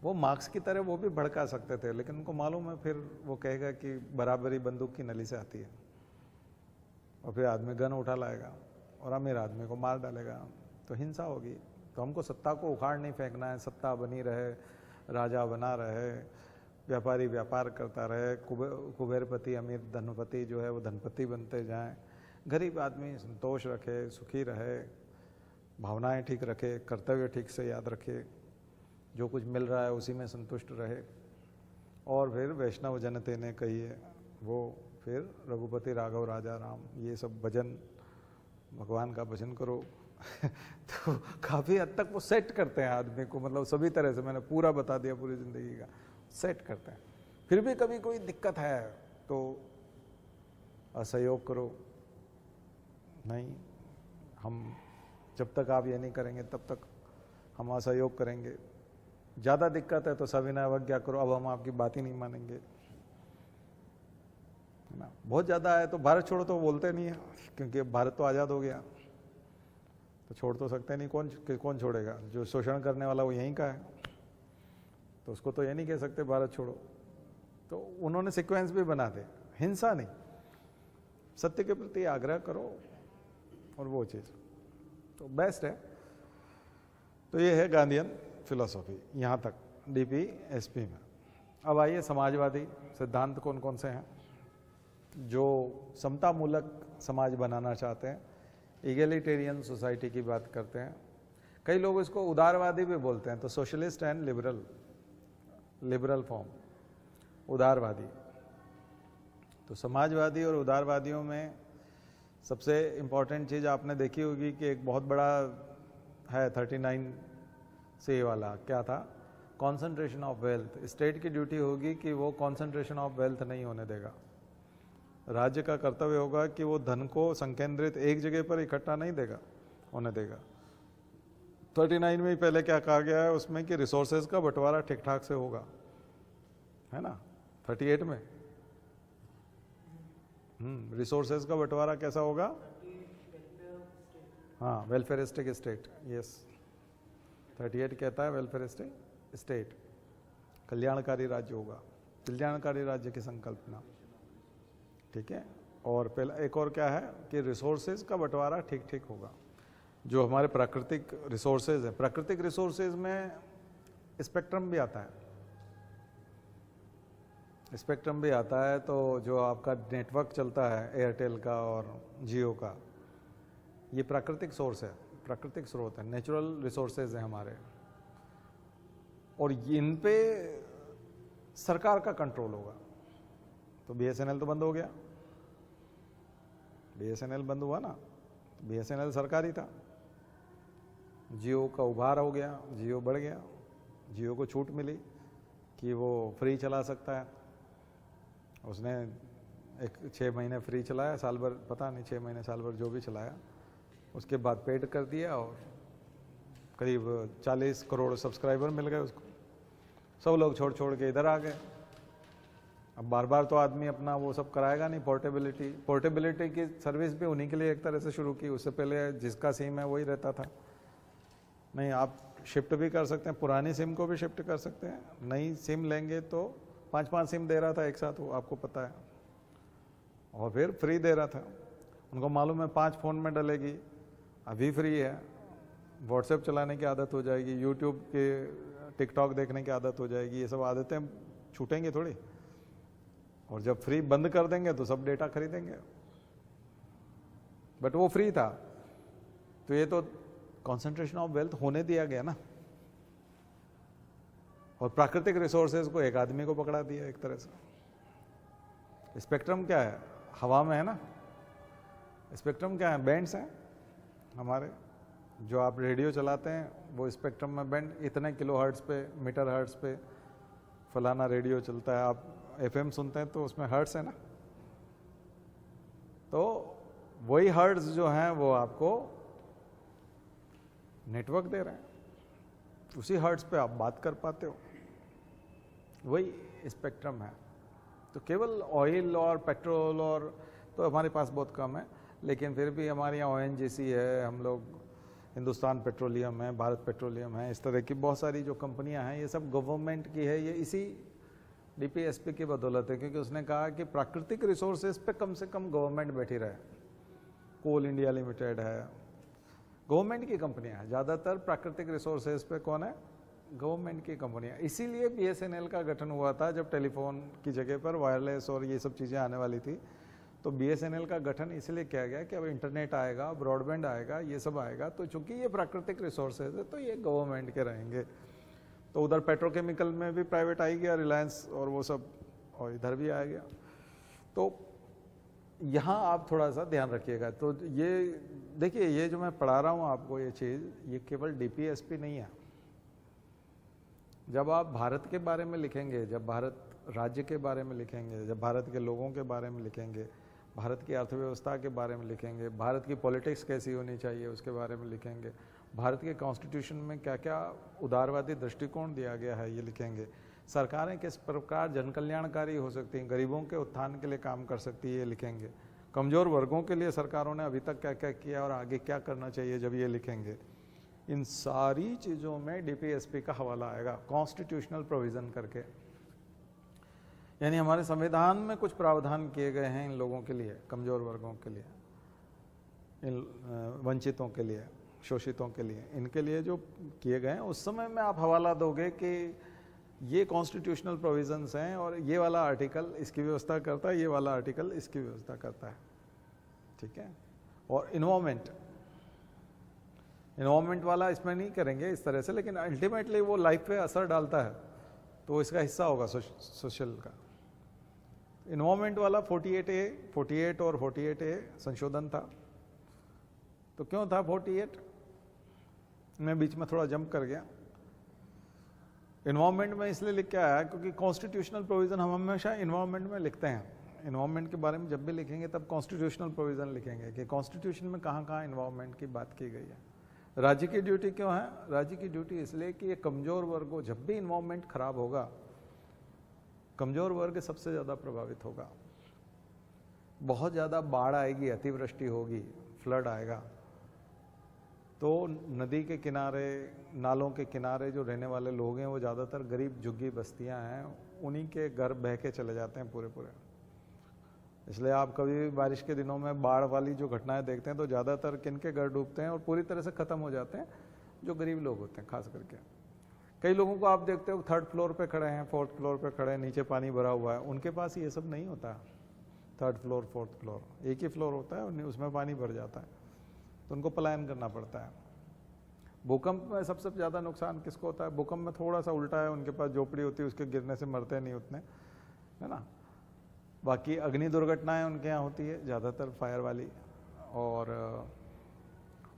वो मार्क्स की तरह वो भी भड़का सकते थे, लेकिन उनको मालूम है फिर वो कहेगा कि बराबरी बंदूक की नली से आती है, और फिर आदमी गन उठा लाएगा और अमीर आदमी को मार डालेगा, तो हिंसा होगी। तो हमको सत्ता को उखाड़ नहीं फेंकना है, सत्ता बनी रहे, राजा बना रहे, व्यापारी व्यापार करता रहे, कुबेरपति अमीर धनपति जो है वो धनपति बनते जाएं, गरीब आदमी संतोष रखे, सुखी रहे, भावनाएं ठीक रखे, कर्तव्य ठीक से याद रखे, जो कुछ मिल रहा है उसी में संतुष्ट रहे। और फिर वैष्णव जनते ने कहिए वो फिर रघुपति राघव राजा राम, ये सब भजन, भगवान का भजन करो तो काफ़ी हद तक वो सेट करते हैं आदमी को, मतलब सभी तरह से, मैंने पूरा बता दिया पूरी ज़िंदगी का, सेट करते हैं। फिर भी कभी कोई दिक्कत है तो असहयोग करो, नहीं हम जब तक आप ये नहीं करेंगे तब तक हम असहयोग करेंगे, ज़्यादा दिक्कत है तो सविनय अवज्ञा करो, अब हम आपकी बात ही नहीं मानेंगे, ना बहुत ज़्यादा है तो भारत छोड़ो तो बोलते नहीं है, क्योंकि भारत तो आज़ाद हो गया, तो छोड़ तो सकते नहीं, कौन छोड़ेगा? जो शोषण करने वाला वो यहीं का है, तो उसको तो ये नहीं कह सकते भारत छोड़ो। तो उन्होंने सीक्वेंस भी बना दे, हिंसा नहीं, सत्य के प्रति आग्रह करो, और वो चीज़ तो बेस्ट है। तो ये है गांधीयन फिलॉसफी यहाँ तक डीपीएसपी में। अब आइए समाजवादी सिद्धांत कौन कौन से हैं जो समता मूलक समाज बनाना चाहते हैं, इगैलिटेरियन सोसाइटी की बात करते हैं। कई लोग इसको उदारवादी भी बोलते हैं, तो सोशलिस्ट एंड लिबरल फॉर्म उदारवादी। तो समाजवादी और उदारवादियों में सबसे इम्पॉर्टेंट चीज़ आपने देखी होगी कि एक बहुत बड़ा है 39 से वाला, क्या था? Concentration of wealth. स्टेट की ड्यूटी होगी कि वो कॉन्सेंट्रेशन ऑफ वेल्थ नहीं होने देगा। राज्य का कर्तव्य होगा कि वो धन को संकेंद्रित एक जगह पर इकट्ठा नहीं होने देगा। 39 में ही पहले क्या कहा गया है उसमें कि रिसोर्सेज का बंटवारा ठीक ठाक से होगा, है ना? 38 में रिसोर्सेज का बंटवारा कैसा होगा? हाँ, वेलफेयरिस्टिक स्टेट, यस। 38 कहता है वेलफेयरिस्टिक स्टेट, कल्याणकारी राज्य होगा, कल्याणकारी राज्य की संकल्पना, ठीक है। और पहला एक और क्या है कि रिसोर्सेज का बंटवारा ठीक ठीक होगा। जो हमारे प्राकृतिक रिसोर्सेज है, प्राकृतिक रिसोर्सेज में स्पेक्ट्रम भी आता है, स्पेक्ट्रम भी आता है तो जो आपका नेटवर्क चलता है एयरटेल का और जियो का, ये प्राकृतिक सोर्स है, प्राकृतिक स्रोत है, नेचुरल रिसोर्सेज हैं हमारे, और इन पे सरकार का कंट्रोल होगा। तो बीएसएनएल तो बंद हो गया, बीएसएनएल बंद हुआ ना, तो बीएसएनएल सरकारी था। जियो का उभार हो गया, जियो बढ़ गया, जियो को छूट मिली कि वो फ्री चला सकता है। उसने 6 महीने फ्री चलाया, साल भर पता नहीं, 6 महीने साल भर जो भी चलाया, उसके बाद पेड कर दिया और करीब 40 करोड़ सब्सक्राइबर मिल गए उसको। सब लोग छोड़ छोड़ के इधर आ गए। अब बार बार तो आदमी अपना वो सब कराएगा नहीं। पोर्टेबिलिटी की सर्विस भी उन्हीं के लिए एक तरह से शुरू की। उससे पहले जिसका सिम है वही रहता था। नहीं, आप शिफ्ट भी कर सकते हैं, पुरानी सिम को भी शिफ्ट कर सकते हैं। नई सिम लेंगे तो 5-5 सिम दे रहा था एक साथ, वो आपको पता है, और फिर फ्री दे रहा था। उनको मालूम है 5 फ़ोन में डलेगी, अभी फ्री है, व्हाट्सएप चलाने की आदत हो जाएगी, यूट्यूब के टिकटॉक देखने की आदत हो जाएगी, ये सब आदतें छूटेंगी थोड़ी। और जब फ्री बंद कर देंगे तो सब डेटा खरीदेंगे। बट वो फ्री था, तो ये तो कॉन्सेंट्रेशन ऑफ वेल्थ होने दिया गया ना, और प्राकृतिक रिसोर्सेज को एक आदमी को पकड़ा दिया एक तरह से। स्पेक्ट्रम क्या है? हवा में है ना। स्पेक्ट्रम क्या है? बैंड्स हैं हमारे। जो आप रेडियो चलाते हैं वो स्पेक्ट्रम में बैंड, इतने किलो हर्ट्ज पे, मीटर हर्ट्ज पे फलाना रेडियो चलता है। आप एफएम सुनते हैं तो उसमें हर्ट्ज है ना, तो वही हर्ट्ज जो हैं वो आपको नेटवर्क दे रहे हैं, उसी हर्ट्ज पे आप बात कर पाते हो, वही स्पेक्ट्रम है। तो केवल ऑयल और पेट्रोल और तो हमारे पास बहुत कम है, लेकिन फिर भी हमारे यहाँ ओएनजीसी है, हम लोग हिंदुस्तान पेट्रोलियम है, भारत पेट्रोलियम है, इस तरह की बहुत सारी जो कंपनियां हैं, ये सब गवर्नमेंट की है। ये इसी डीपीएसपी की बदौलत है, क्योंकि उसने कहा कि प्राकृतिक रिसोर्सेज पे कम से कम गवर्नमेंट बैठी रहे। कोल इंडिया लिमिटेड है, गवर्नमेंट की कंपनियां हैं ज़्यादातर। प्राकृतिक रिसोर्सेज पे कौन है? गवर्नमेंट की कंपनियां। इसीलिए बीएसएनएल का गठन हुआ था, जब टेलीफोन की जगह पर वायरलेस और ये सब चीज़ें आने वाली थी, तो बीएसएनएल का गठन इसलिए किया गया कि अब इंटरनेट आएगा, ब्रॉडबैंड आएगा, ये सब आएगा, तो चूंकि ये प्राकृतिक रिसोर्सेज है तो ये गवर्नमेंट के रहेंगे। तो उधर पेट्रोकेमिकल में भी प्राइवेट आ गया, रिलायंस और वो सब, और इधर भी आ गया। तो यहाँ आप थोड़ा सा ध्यान रखिएगा। तो ये देखिए, ये जो मैं पढ़ा रहा हूँ आपको ये चीज़, ये केवल डीपीएसपी नहीं है। जब आप भारत के बारे में लिखेंगे, जब भारत राज्य के बारे में लिखेंगे, जब भारत के लोगों के बारे में लिखेंगे, भारत की अर्थव्यवस्था के बारे में लिखेंगे, भारत की पॉलिटिक्स कैसी होनी चाहिए उसके बारे में लिखेंगे, भारत के कॉन्स्टिट्यूशन में क्या क्या उदारवादी दृष्टिकोण दिया गया है ये लिखेंगे, सरकारें किस प्रकार जनकल्याणकारी हो सकती हैं, गरीबों के उत्थान के लिए काम कर सकती है ये लिखेंगे, कमज़ोर वर्गों के लिए सरकारों ने अभी तक क्या क्या किया और आगे क्या करना चाहिए जब ये लिखेंगे। इन सारी चीज़ों में डीपीएसपी का हवाला आएगा, कॉन्स्टिट्यूशनल प्रोविज़न करके। यानी हमारे संविधान में कुछ प्रावधान किए गए हैं इन लोगों के लिए, कमज़ोर वर्गों के लिए, इन वंचितों के लिए, शोषितों के लिए, इनके लिए जो किए गए हैं, उस समय में आप हवाला दोगे कि ये कॉन्स्टिट्यूशनल प्रोविजंस हैं और ये वाला आर्टिकल इसकी व्यवस्था करता है, ये वाला आर्टिकल इसकी व्यवस्था करता है, ठीक है। और इन्वॉल्वमेंट वाला इसमें नहीं करेंगे इस तरह से, लेकिन अल्टीमेटली वो लाइफ पे असर डालता है तो इसका हिस्सा होगा सोशल का। इन्वॉल्वमेंट वाला 48 और 48A संशोधन था। तो क्यों था 48? मैं बीच में थोड़ा जंप कर गया। इन्वॉल्वमेंट में इसलिए लिख के आया क्योंकि कॉन्स्टिट्यूशनल प्रोविज़न हम हमेशा इन्वॉल्वमेंट में लिखते हैं। इन्वॉल्वमेंट के बारे में जब भी लिखेंगे तब कॉन्स्टिट्यूशनल प्रोविज़न लिखेंगे कि कॉन्स्टिट्यूशन में कहाँ कहाँ इन्वॉल्वमेंट की बात की गई है। राज्य की ड्यूटी क्यों है? राज्य की ड्यूटी इसलिए कि ये कमज़ोर वर्गों, जब भी इन्वॉल्वमेंट खराब होगा, कमज़ोर वर्ग सबसे ज़्यादा प्रभावित होगा। बहुत ज़्यादा बाढ़ आएगी, अतिवृष्टि होगी, फ्लड आएगा, तो नदी के किनारे, नालों के किनारे जो रहने वाले लोग हैं वो ज़्यादातर गरीब झुग्गी बस्तियां हैं, उन्हीं के घर बह के चले जाते हैं पूरे पूरे। इसलिए आप कभी भी बारिश के दिनों में बाढ़ वाली जो घटनाएं देखते हैं तो ज़्यादातर किन के घर डूबते हैं और पूरी तरह से ख़त्म हो जाते हैं? जो गरीब लोग होते हैं खास करके। कई लोगों को आप देखते हो 3rd फ्लोर पे खड़े हैं, 4th फ्लोर पे खड़े हैं, नीचे पानी भरा हुआ है, उनके पास ये सब नहीं होता। 3rd फ्लोर 4th फ्लोर एक ही फ्लोर होता है और उसमें पानी भर जाता है, तो उनको पलायन करना पड़ता है। भूकंप में सबसे ज़्यादा नुकसान किसको होता है? भूकंप में थोड़ा सा उल्टा है, उनके पास झोपड़ी होती है, उसके गिरने से मरते नहीं उतने, है ना। बाकी अग्नि दुर्घटनाएं उनके यहाँ होती है ज़्यादातर, फायर वाली। और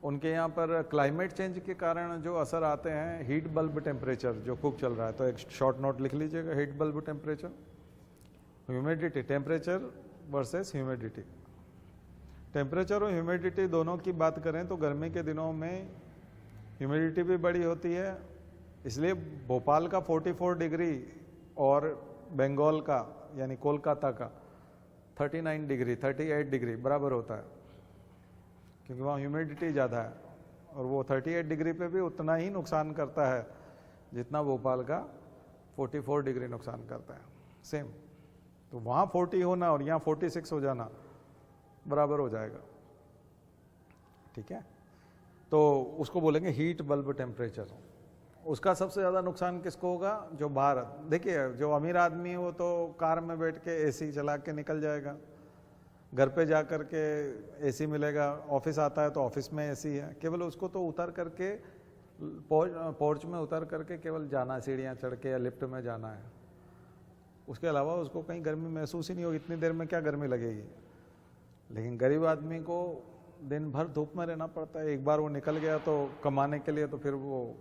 उनके यहाँ पर क्लाइमेट चेंज के कारण जो असर आते हैं, हीट बल्ब टेम्परेचर जो खूब चल रहा है, तो एक शॉर्ट नोट लिख लीजिएगा, heat bulb temperature, humidity, temperature versus humidity. Temperature और ह्यूमिडिटी दोनों की बात करें तो गर्मी के दिनों में ह्यूमिडिटी भी बड़ी होती है, इसलिए भोपाल का 44 डिग्री और बंगाल का यानी कोलकाता का 39 डिग्री 38 डिग्री बराबर होता है, क्योंकि वहाँ ह्यूमिडिटी ज़्यादा है, और वो 38 डिग्री पे भी उतना ही नुकसान करता है जितना भोपाल का 44 डिग्री नुकसान करता है, सेम। तो वहाँ 40 होना और यहाँ 46 हो जाना बराबर हो जाएगा, ठीक है। तो उसको बोलेंगे हीट बल्ब टेम्परेचर। उसका सबसे ज़्यादा नुकसान किसको होगा? जो बाहर, देखिए जो अमीर आदमी है वो तो कार में बैठ के एसी चला के निकल जाएगा, घर पे जा कर के एसी मिलेगा, ऑफिस आता है तो ऑफिस में एसी है, केवल उसको तो उतर करके पोर्च में उतर करके केवल जाना है, सीढ़ियाँ चढ़ के या लिफ्ट में जाना है, उसके अलावा उसको कहीं गर्मी महसूस ही नहीं होगी। इतनी देर में क्या गर्मी लगेगी। लेकिन गरीब आदमी को दिन भर धूप में रहना पड़ता है, एक बार वो निकल गया तो कमाने के लिए, तो फिर वो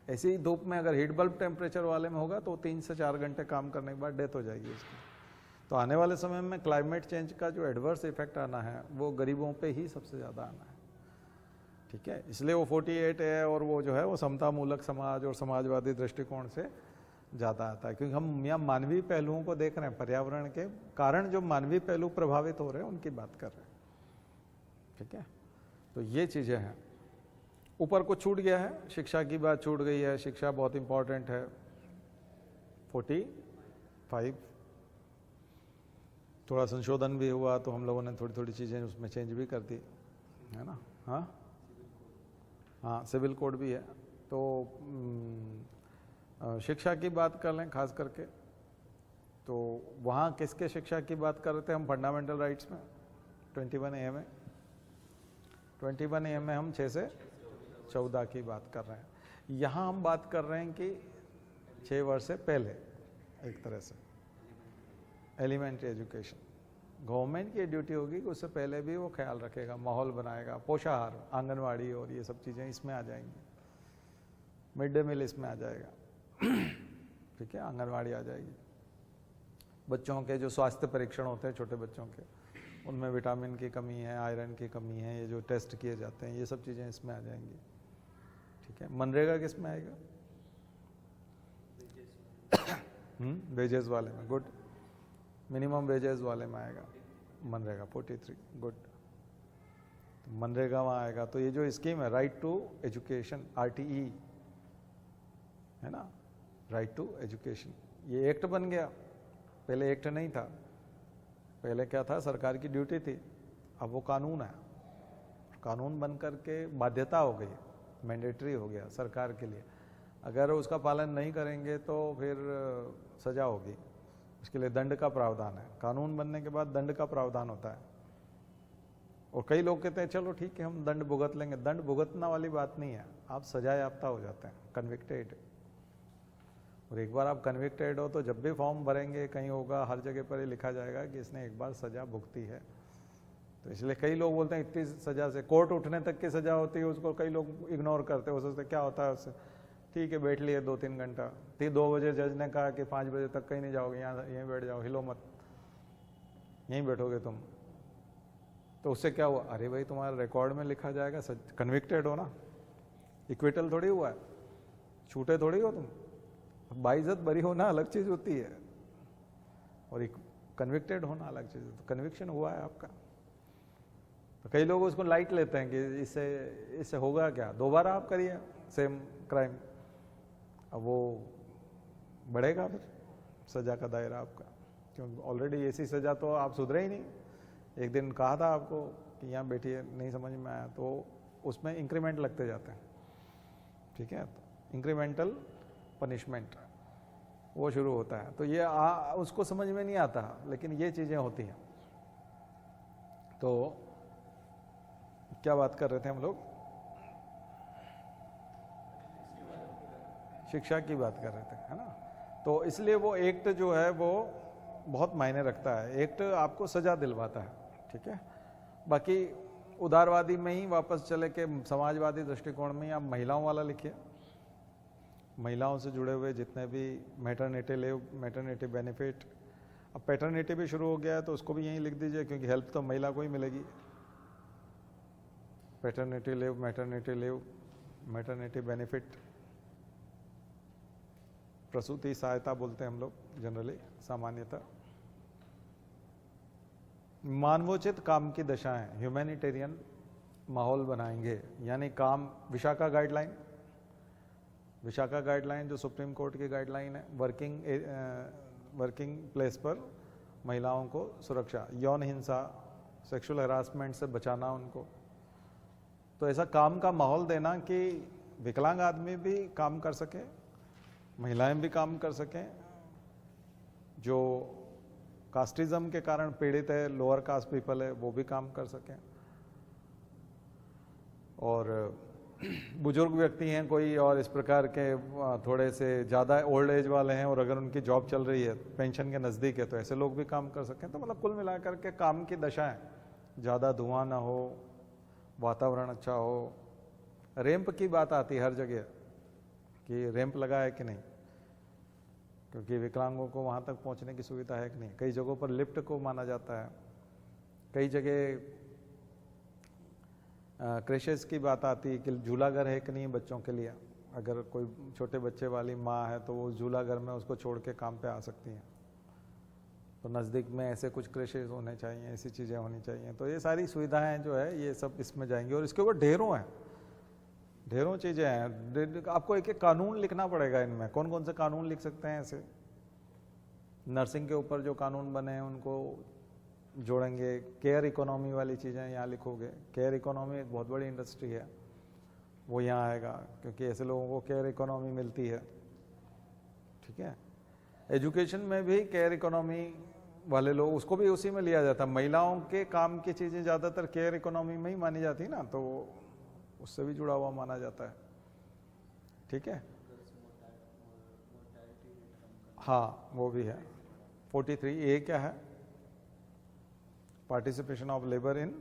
ऐसी ही धूप में अगर हीट बल्ब टेम्परेचर वाले में होगा तो 3 से 4 घंटे काम करने के बाद डेथ हो जाएगी उसकी। तो आने वाले समय में क्लाइमेट चेंज का जो एडवर्स इफेक्ट आना है वो गरीबों पे ही सबसे ज़्यादा आना है, ठीक है। इसलिए वो 48 है, और वो जो है वो समता मूलक समाज और समाजवादी दृष्टिकोण से ज़्यादा आता है, क्योंकि हम यहाँ मानवीय पहलुओं को देख रहे हैं, पर्यावरण के कारण जो मानवीय पहलू प्रभावित हो रहे हैं उनकी बात कर रहे हैं, ठीक है। तो ये चीज़ें हैं। ऊपर कुछ छूट गया है, शिक्षा की बात छूट गई है, शिक्षा बहुत इंपॉर्टेंट है। 45 थोड़ा संशोधन भी हुआ तो हम लोगों ने थोड़ी थोड़ी चीज़ें उसमें चेंज भी कर दी, है ना। हाँ, सिविल कोड भी है। तो शिक्षा की बात कर लें खास करके, तो वहाँ किसके शिक्षा की बात कर रहे थे हम? फंडामेंटल राइट्स में 21A में, 21A में हम 6 से 14 की बात कर रहे हैं। यहाँ हम बात कर रहे हैं कि 6 वर्ष से पहले, एक तरह से एलिमेंट्री एजुकेशन गवर्नमेंट की ड्यूटी होगी कि उससे पहले भी वो ख्याल रखेगा, माहौल बनाएगा, पोषाहार, आंगनवाड़ी और ये सब चीज़ें इसमें आ जाएंगी, मिड डे मील इसमें आ जाएगा, ठीक है, आंगनवाड़ी आ जाएगी। बच्चों के जो स्वास्थ्य परीक्षण होते हैं छोटे बच्चों के, उनमें विटामिन की कमी है, आयरन की कमी है, ये जो टेस्ट किए जाते हैं ये सब चीज़ें इसमें आ जाएंगी, ठीक है। मनरेगा किस में आएगा? वेजेस वाले में, गुड। मिनिमम वेजेस वाले में आएगा मनरेगा 43, गुड। मनरेगा वहाँ आएगा। तो ये जो स्कीम है राइट टू एजुकेशन, RTE है ना, राइट टू एजुकेशन, ये एक्ट बन गया, पहले एक्ट नहीं था, पहले क्या था, सरकार की ड्यूटी थी, अब वो कानून है, कानून बन करके बाध्यता हो गई, मैंडेटरी हो गया सरकार के लिए। अगर उसका पालन नहीं करेंगे तो फिर सजा होगी, उसके लिए दंड का प्रावधान है, कानून बनने के बाद दंड का प्रावधान होता है। और कई लोग कहते हैं चलो ठीक है हम दंड भुगत लेंगे, दंड भुगतना वाली बात नहीं है, आप सजा याफ्ता हो जाते हैं, कन्विक्टेड। और एक बार आप कन्विक्टेड हो तो जब भी फॉर्म भरेंगे कहीं होगा, हर जगह पर ही लिखा जाएगा कि इसने एक बार सजा भुगती है। तो इसलिए कई लोग बोलते हैं इतनी सजा से, कोर्ट उठने तक की सजा होती है, उसको कई लोग इग्नोर करते हैं, वो सोचते क्या होता है उससे, ठीक है बैठ लिए 2-3 घंटा, 2 बजे जज ने कहा कि 5 बजे तक कहीं नहीं जाओगे, यहाँ यहीं बैठ जाओ, हिलो मत, यहीं बैठोगे तुम, तो उससे क्या हुआ? अरे भाई तुम्हारे रिकॉर्ड में लिखा जाएगा कन्विक्टेड हो ना, इक्विटल थोड़ी हुआ है, छूटे थोड़ी हो तुम, बाइज्जत बरी होना अलग चीज होती है और कन्विक्टेड होना अलग चीज, तो कन्विक्शन हुआ है आपका। तो कई लोग उसको लाइट लेते हैं कि इससे होगा क्या, दोबारा आप करिए सेम क्राइम, अब वो बढ़ेगा फिर सजा का दायरा आपका, क्योंकि ऑलरेडी ऐसी सजा तो आप सुधरे ही नहीं। एक दिन कहा था आपको कि यहाँ बैठिए, नहीं समझ में आया, तो उसमें इंक्रीमेंट लगते जाते हैं, ठीक है। तो इंक्रीमेंटल पनिशमेंट, वो शुरू होता है। तो ये उसको समझ में नहीं आता, लेकिन ये चीज़ें होती हैं। तो क्या बात कर रहे थे हम लोग? शिक्षा की बात कर रहे थे, है ना। तो इसलिए वो एक्ट जो है वो बहुत मायने रखता है। एक्ट आपको सजा दिलवाता है, ठीक है। बाकी उदारवादी में ही वापस चले के समाजवादी दृष्टिकोण में आप महिलाओं वाला लिखिए। महिलाओं से जुड़े हुए जितने भी मैटरनिटी लीव, मैटरनिटी बेनिफिट, अब पैटर्निटी भी शुरू हो गया है तो उसको भी यहीं लिख दीजिए, क्योंकि हेल्प तो महिला को ही मिलेगी। पैटर्निटी लीव, मैटरनिटी बेनिफिट, प्रसूति सहायता बोलते हैं हम लोग जनरली, सामान्यतः। मानवोचित काम की दशाएं, ह्यूमैनिटेरियन माहौल बनाएंगे, यानी काम, विशाखा गाइडलाइन जो सुप्रीम कोर्ट की गाइडलाइन है, वर्किंग प्लेस पर महिलाओं को सुरक्षा, यौन हिंसा, सेक्सुअल हरासमेंट से बचाना उनको। तो ऐसा काम का माहौल देना कि विकलांग आदमी भी काम कर सके, महिलाएं भी काम कर सकें, जो कास्टिज्म के कारण पीड़ित है, लोअर कास्ट पीपल है, वो भी काम कर सकें। और बुजुर्ग व्यक्ति हैं कोई और इस प्रकार के थोड़े से ज़्यादा ओल्ड एज वाले हैं और अगर उनकी जॉब चल रही है, पेंशन के नज़दीक है, तो ऐसे लोग भी काम कर सकें। तो मतलब कुल मिलाकर के काम की दशाएं, ज़्यादा धुआं ना हो, वातावरण अच्छा हो। रैंप की बात आती है हर जगह कि रैंप लगा है कि नहीं, क्योंकि विकलांगों को वहाँ तक पहुँचने की सुविधा है कि नहीं। कई जगहों पर लिफ्ट को माना जाता है, कई जगह क्रेशेस की बात आती है कि झूला घर है कि नहीं बच्चों के लिए। अगर कोई छोटे बच्चे वाली माँ है तो वो झूला घर में उसको छोड़ के काम पे आ सकती हैं। तो नज़दीक में ऐसे कुछ क्रेशेस होने चाहिए, ऐसी चीज़ें होनी चाहिए। तो ये सारी सुविधाएं जो है ये सब इसमें जाएंगी। और इसके ऊपर ढेरों चीज़ें हैं। आपको एक एक कानून लिखना पड़ेगा इनमें। कौन कौन से कानून लिख सकते हैं ऐसे? नर्सिंग के ऊपर जो कानून बने हैं उनको जोड़ेंगे। केयर इकोनॉमी वाली चीज़ें यहाँ लिखोगे। केयर इकोनॉमी एक बहुत बड़ी इंडस्ट्री है, वो यहाँ आएगा, क्योंकि ऐसे लोगों को केयर इकोनॉमी मिलती है, ठीक है। एजुकेशन में भी केयर इकोनॉमी वाले लोग, उसको भी उसी में लिया जाता है। महिलाओं के काम की चीज़ें ज़्यादातर केयर इकोनॉमी में ही मानी जाती है ना, तो उससे भी जुड़ा हुआ माना जाता है, ठीक है। हाँ, वो भी है। 43A क्या है? Participation of labour in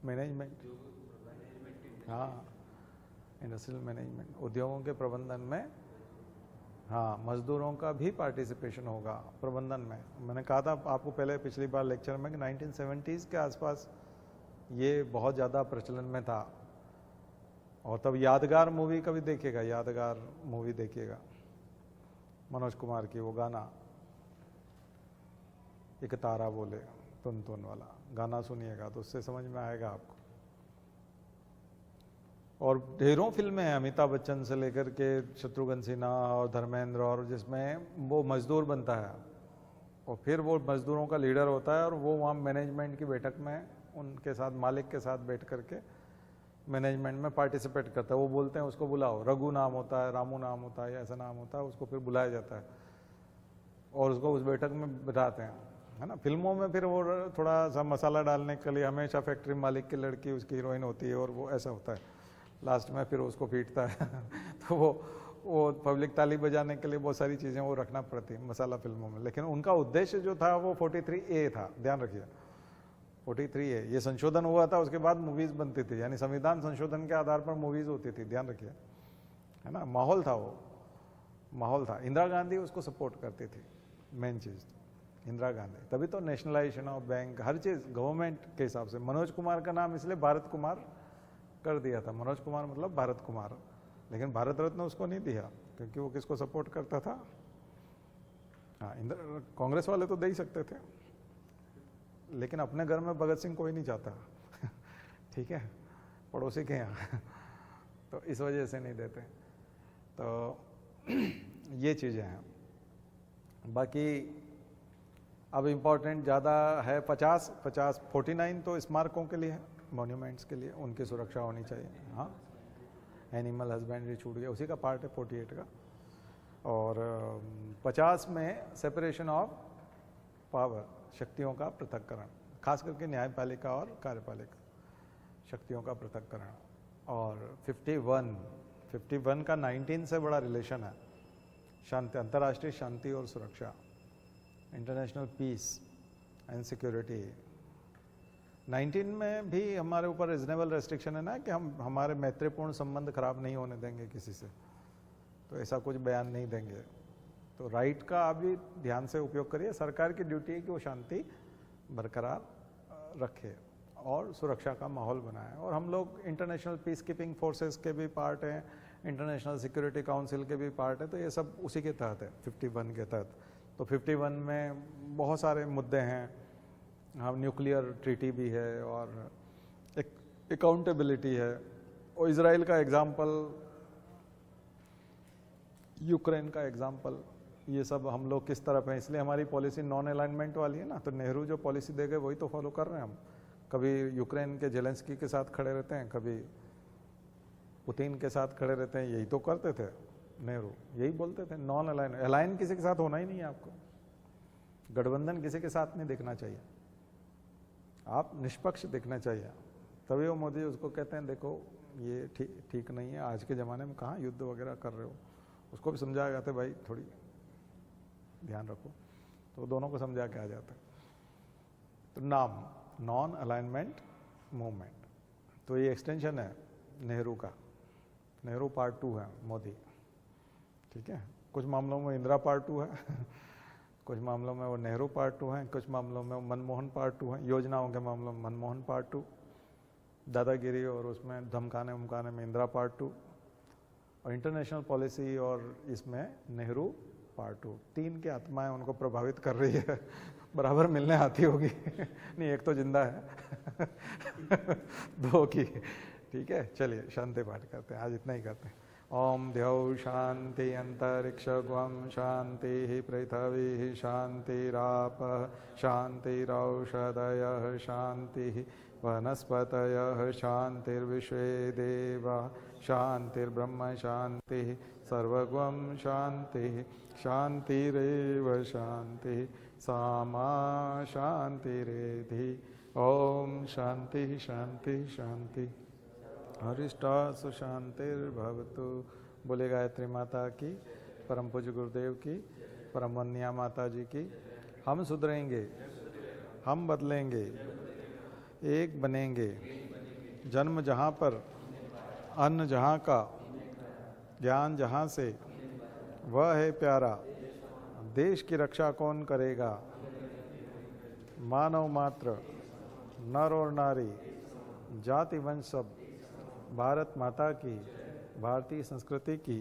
management. हाँ, इंडस्ट्रियल मैनेजमेंट, उद्योगों के प्रबंधन में। हाँ, मजदूरों का भी पार्टिसिपेशन होगा प्रबंधन में। मैंने कहा था आपको पहले पिछली बार लेक्चर में कि 1970s के आसपास ये बहुत ज़्यादा प्रचलन में था। और तब यादगार मूवी कभी देखिएगा, यादगार मूवी देखिएगा, मनोज कुमार की, वो गाना एक तारा बोले तुन तुन वाला गाना सुनिएगा तो उससे समझ में आएगा आपको। और ढेरों फिल्में हैं अमिताभ बच्चन से लेकर के शत्रुघ्न सिन्हा और धर्मेंद्र, और जिसमें वो मजदूर बनता है और फिर वो मजदूरों का लीडर होता है और वो वहाँ मैनेजमेंट की बैठक में उनके साथ, मालिक के साथ बैठ करके मैनेजमेंट में पार्टिसिपेट करता है। वो बोलते हैं उसको बुलाओ, रघु नाम होता है, रामू नाम होता है, ऐसा नाम होता है, उसको फिर बुलाया जाता है और उसको उस बैठक में बिठाते हैं, है ना। फिल्मों में फिर वो थोड़ा सा मसाला डालने के लिए हमेशा फैक्ट्री मालिक की लड़की उसकी हीरोइन होती है और वो ऐसा होता है, लास्ट में फिर उसको पीटता है तो वो पब्लिक ताली बजाने के लिए बहुत सारी चीज़ें वो रखना पड़ती है मसाला फिल्मों में। लेकिन उनका उद्देश्य जो था वो 43A था, ध्यान रखिए 43A। ये संशोधन हुआ था, उसके बाद मूवीज़ बनती थी, यानी संविधान संशोधन के आधार पर मूवीज़ होती थी, ध्यान रखिए, है ना। माहौल था, वो माहौल था। इंदिरा गांधी उसको सपोर्ट करती थी, मेन चीज़ इंदिरा गांधी। तभी तो nationalisation of bank, her cheese government के हिसाब से। मनोज कुमार का नाम इसलिए भारत कुमार कर दिया था, मनोज कुमार मतलब भारत कुमार, लेकिन भारत रत्न उसको नहीं दिया क्योंकि वो किसको सपोर्ट करता था। हाँ, कांग्रेस वाले तो दे ही सकते थे, लेकिन अपने घर में भगत सिंह कोई नहीं चाहता ठीक है, पड़ोसी के यहाँ तो इस वजह से नहीं देते। तो ये चीज़ें हैं। बाकी अब इम्पोर्टेंट ज़्यादा है 49 तो स्मारकों के लिए है, मॉन्यूमेंट्स के लिए, उनकी सुरक्षा होनी चाहिए। हाँ, एनिमल हस्बेंड्री छूट गया, उसी का पार्ट है 48 का। और 50 में सेपरेशन ऑफ पावर, शक्तियों का पृथक्करण, खास करके न्यायपालिका और कार्यपालिका शक्तियों का पृथक्करण। और 51 का 19 से बड़ा रिलेशन है, शांति, अंतर्राष्ट्रीय शांति और सुरक्षा, इंटरनेशनल पीस एंड सिक्योरिटी। 19 में भी हमारे ऊपर रिजनेबल रेस्ट्रिक्शन है ना कि हम हमारे मैत्रीपूर्ण संबंध खराब नहीं होने देंगे किसी से, तो ऐसा कुछ बयान नहीं देंगे। तो राइट का आप भी ध्यान से उपयोग करिए। सरकार की ड्यूटी है कि वो शांति बरकरार रखे और सुरक्षा का माहौल बनाए। और हम लोग इंटरनेशनल पीस कीपिंग फोर्सेस के भी पार्ट हैं, इंटरनेशनल सिक्योरिटी काउंसिल के भी पार्ट है, तो ये सब उसी के तहत है, 51 के तहत। तो 51 में बहुत सारे मुद्दे हैं, हम न्यूक्लियर ट्रीटी भी है और एक अकाउंटेबिलिटी है, और इजराइल का एग्जाम्पल, यूक्रेन का एग्जाम्पल, ये सब हम लोग किस तरफ हैं। इसलिए हमारी पॉलिसी नॉन अलाइनमेंट वाली है ना, तो नेहरू जो पॉलिसी दे गए वही तो फॉलो कर रहे हैं हम। कभी यूक्रेन के जेलेंस्की के साथ खड़े रहते हैं, कभी पुतिन के साथ खड़े रहते हैं, यही तो करते थे नेहरू, यही बोलते थे नॉन अलाइन। अलाइन किसी के साथ होना ही नहीं है, आपको गठबंधन किसी के साथ नहीं देखना चाहिए, आप निष्पक्ष देखना चाहिए। तभी वो मोदी उसको कहते हैं देखो ये ठीक नहीं है, आज के ज़माने में कहाँ युद्ध वगैरह कर रहे हो। उसको भी समझाया जाता है भाई थोड़ी ध्यान रखो, तो दोनों को समझा के आ जाता है। तो नाम नॉन अलाइनमेंट मूवमेंट, तो ये एक्सटेंशन है नेहरू का, नेहरू पार्ट 2 है मोदी, ठीक है। कुछ मामलों में इंदिरा पार्ट 2 है कुछ मामलों में वो नेहरू पार्ट 2 है, कुछ मामलों में वो मनमोहन पार्ट 2 है, योजनाओं के मामलों में मनमोहन पार्ट 2, दादागिरी और उसमें धमकाने उमकाने में इंदिरा पार्ट 2, और इंटरनेशनल पॉलिसी और इसमें नेहरू पार्ट 2। 3 की आत्माएं उनको प्रभावित कर रही है बराबर मिलने आती होगी नहीं, एक तो जिंदा है 2 की, ठीक है। चलिए शांति पाठ करते हैं, आज इतना ही करते हैं। ओम द्यौ शांति अंतरिक्षं शांति पृथ्वी शांतिराप शांतिरौषधयः शांति वनस्पतयः शांतिर्विश्वे देवा शांतिर्ब्रह्म शांति सर्वगं शांति शांतिरेव शांति सामा शांतिरेधि। ओम शांति शांति शांति। हरिष्टा सुशांतिर्भवतु। बोले गायत्री माता की, परम पूज्य गुरुदेव की, परम वंदनीय माता जी की। हम सुधरेंगे, हम बदलेंगे, एक बनेंगे। जन्म जहाँ पर, अन्न जहाँ का, ज्ञान जहाँ से, वह है प्यारा। देश की रक्षा कौन करेगा। मानव मात्र, नर और नारी, जाति वंश सब, भारत माता की, भारतीय संस्कृति की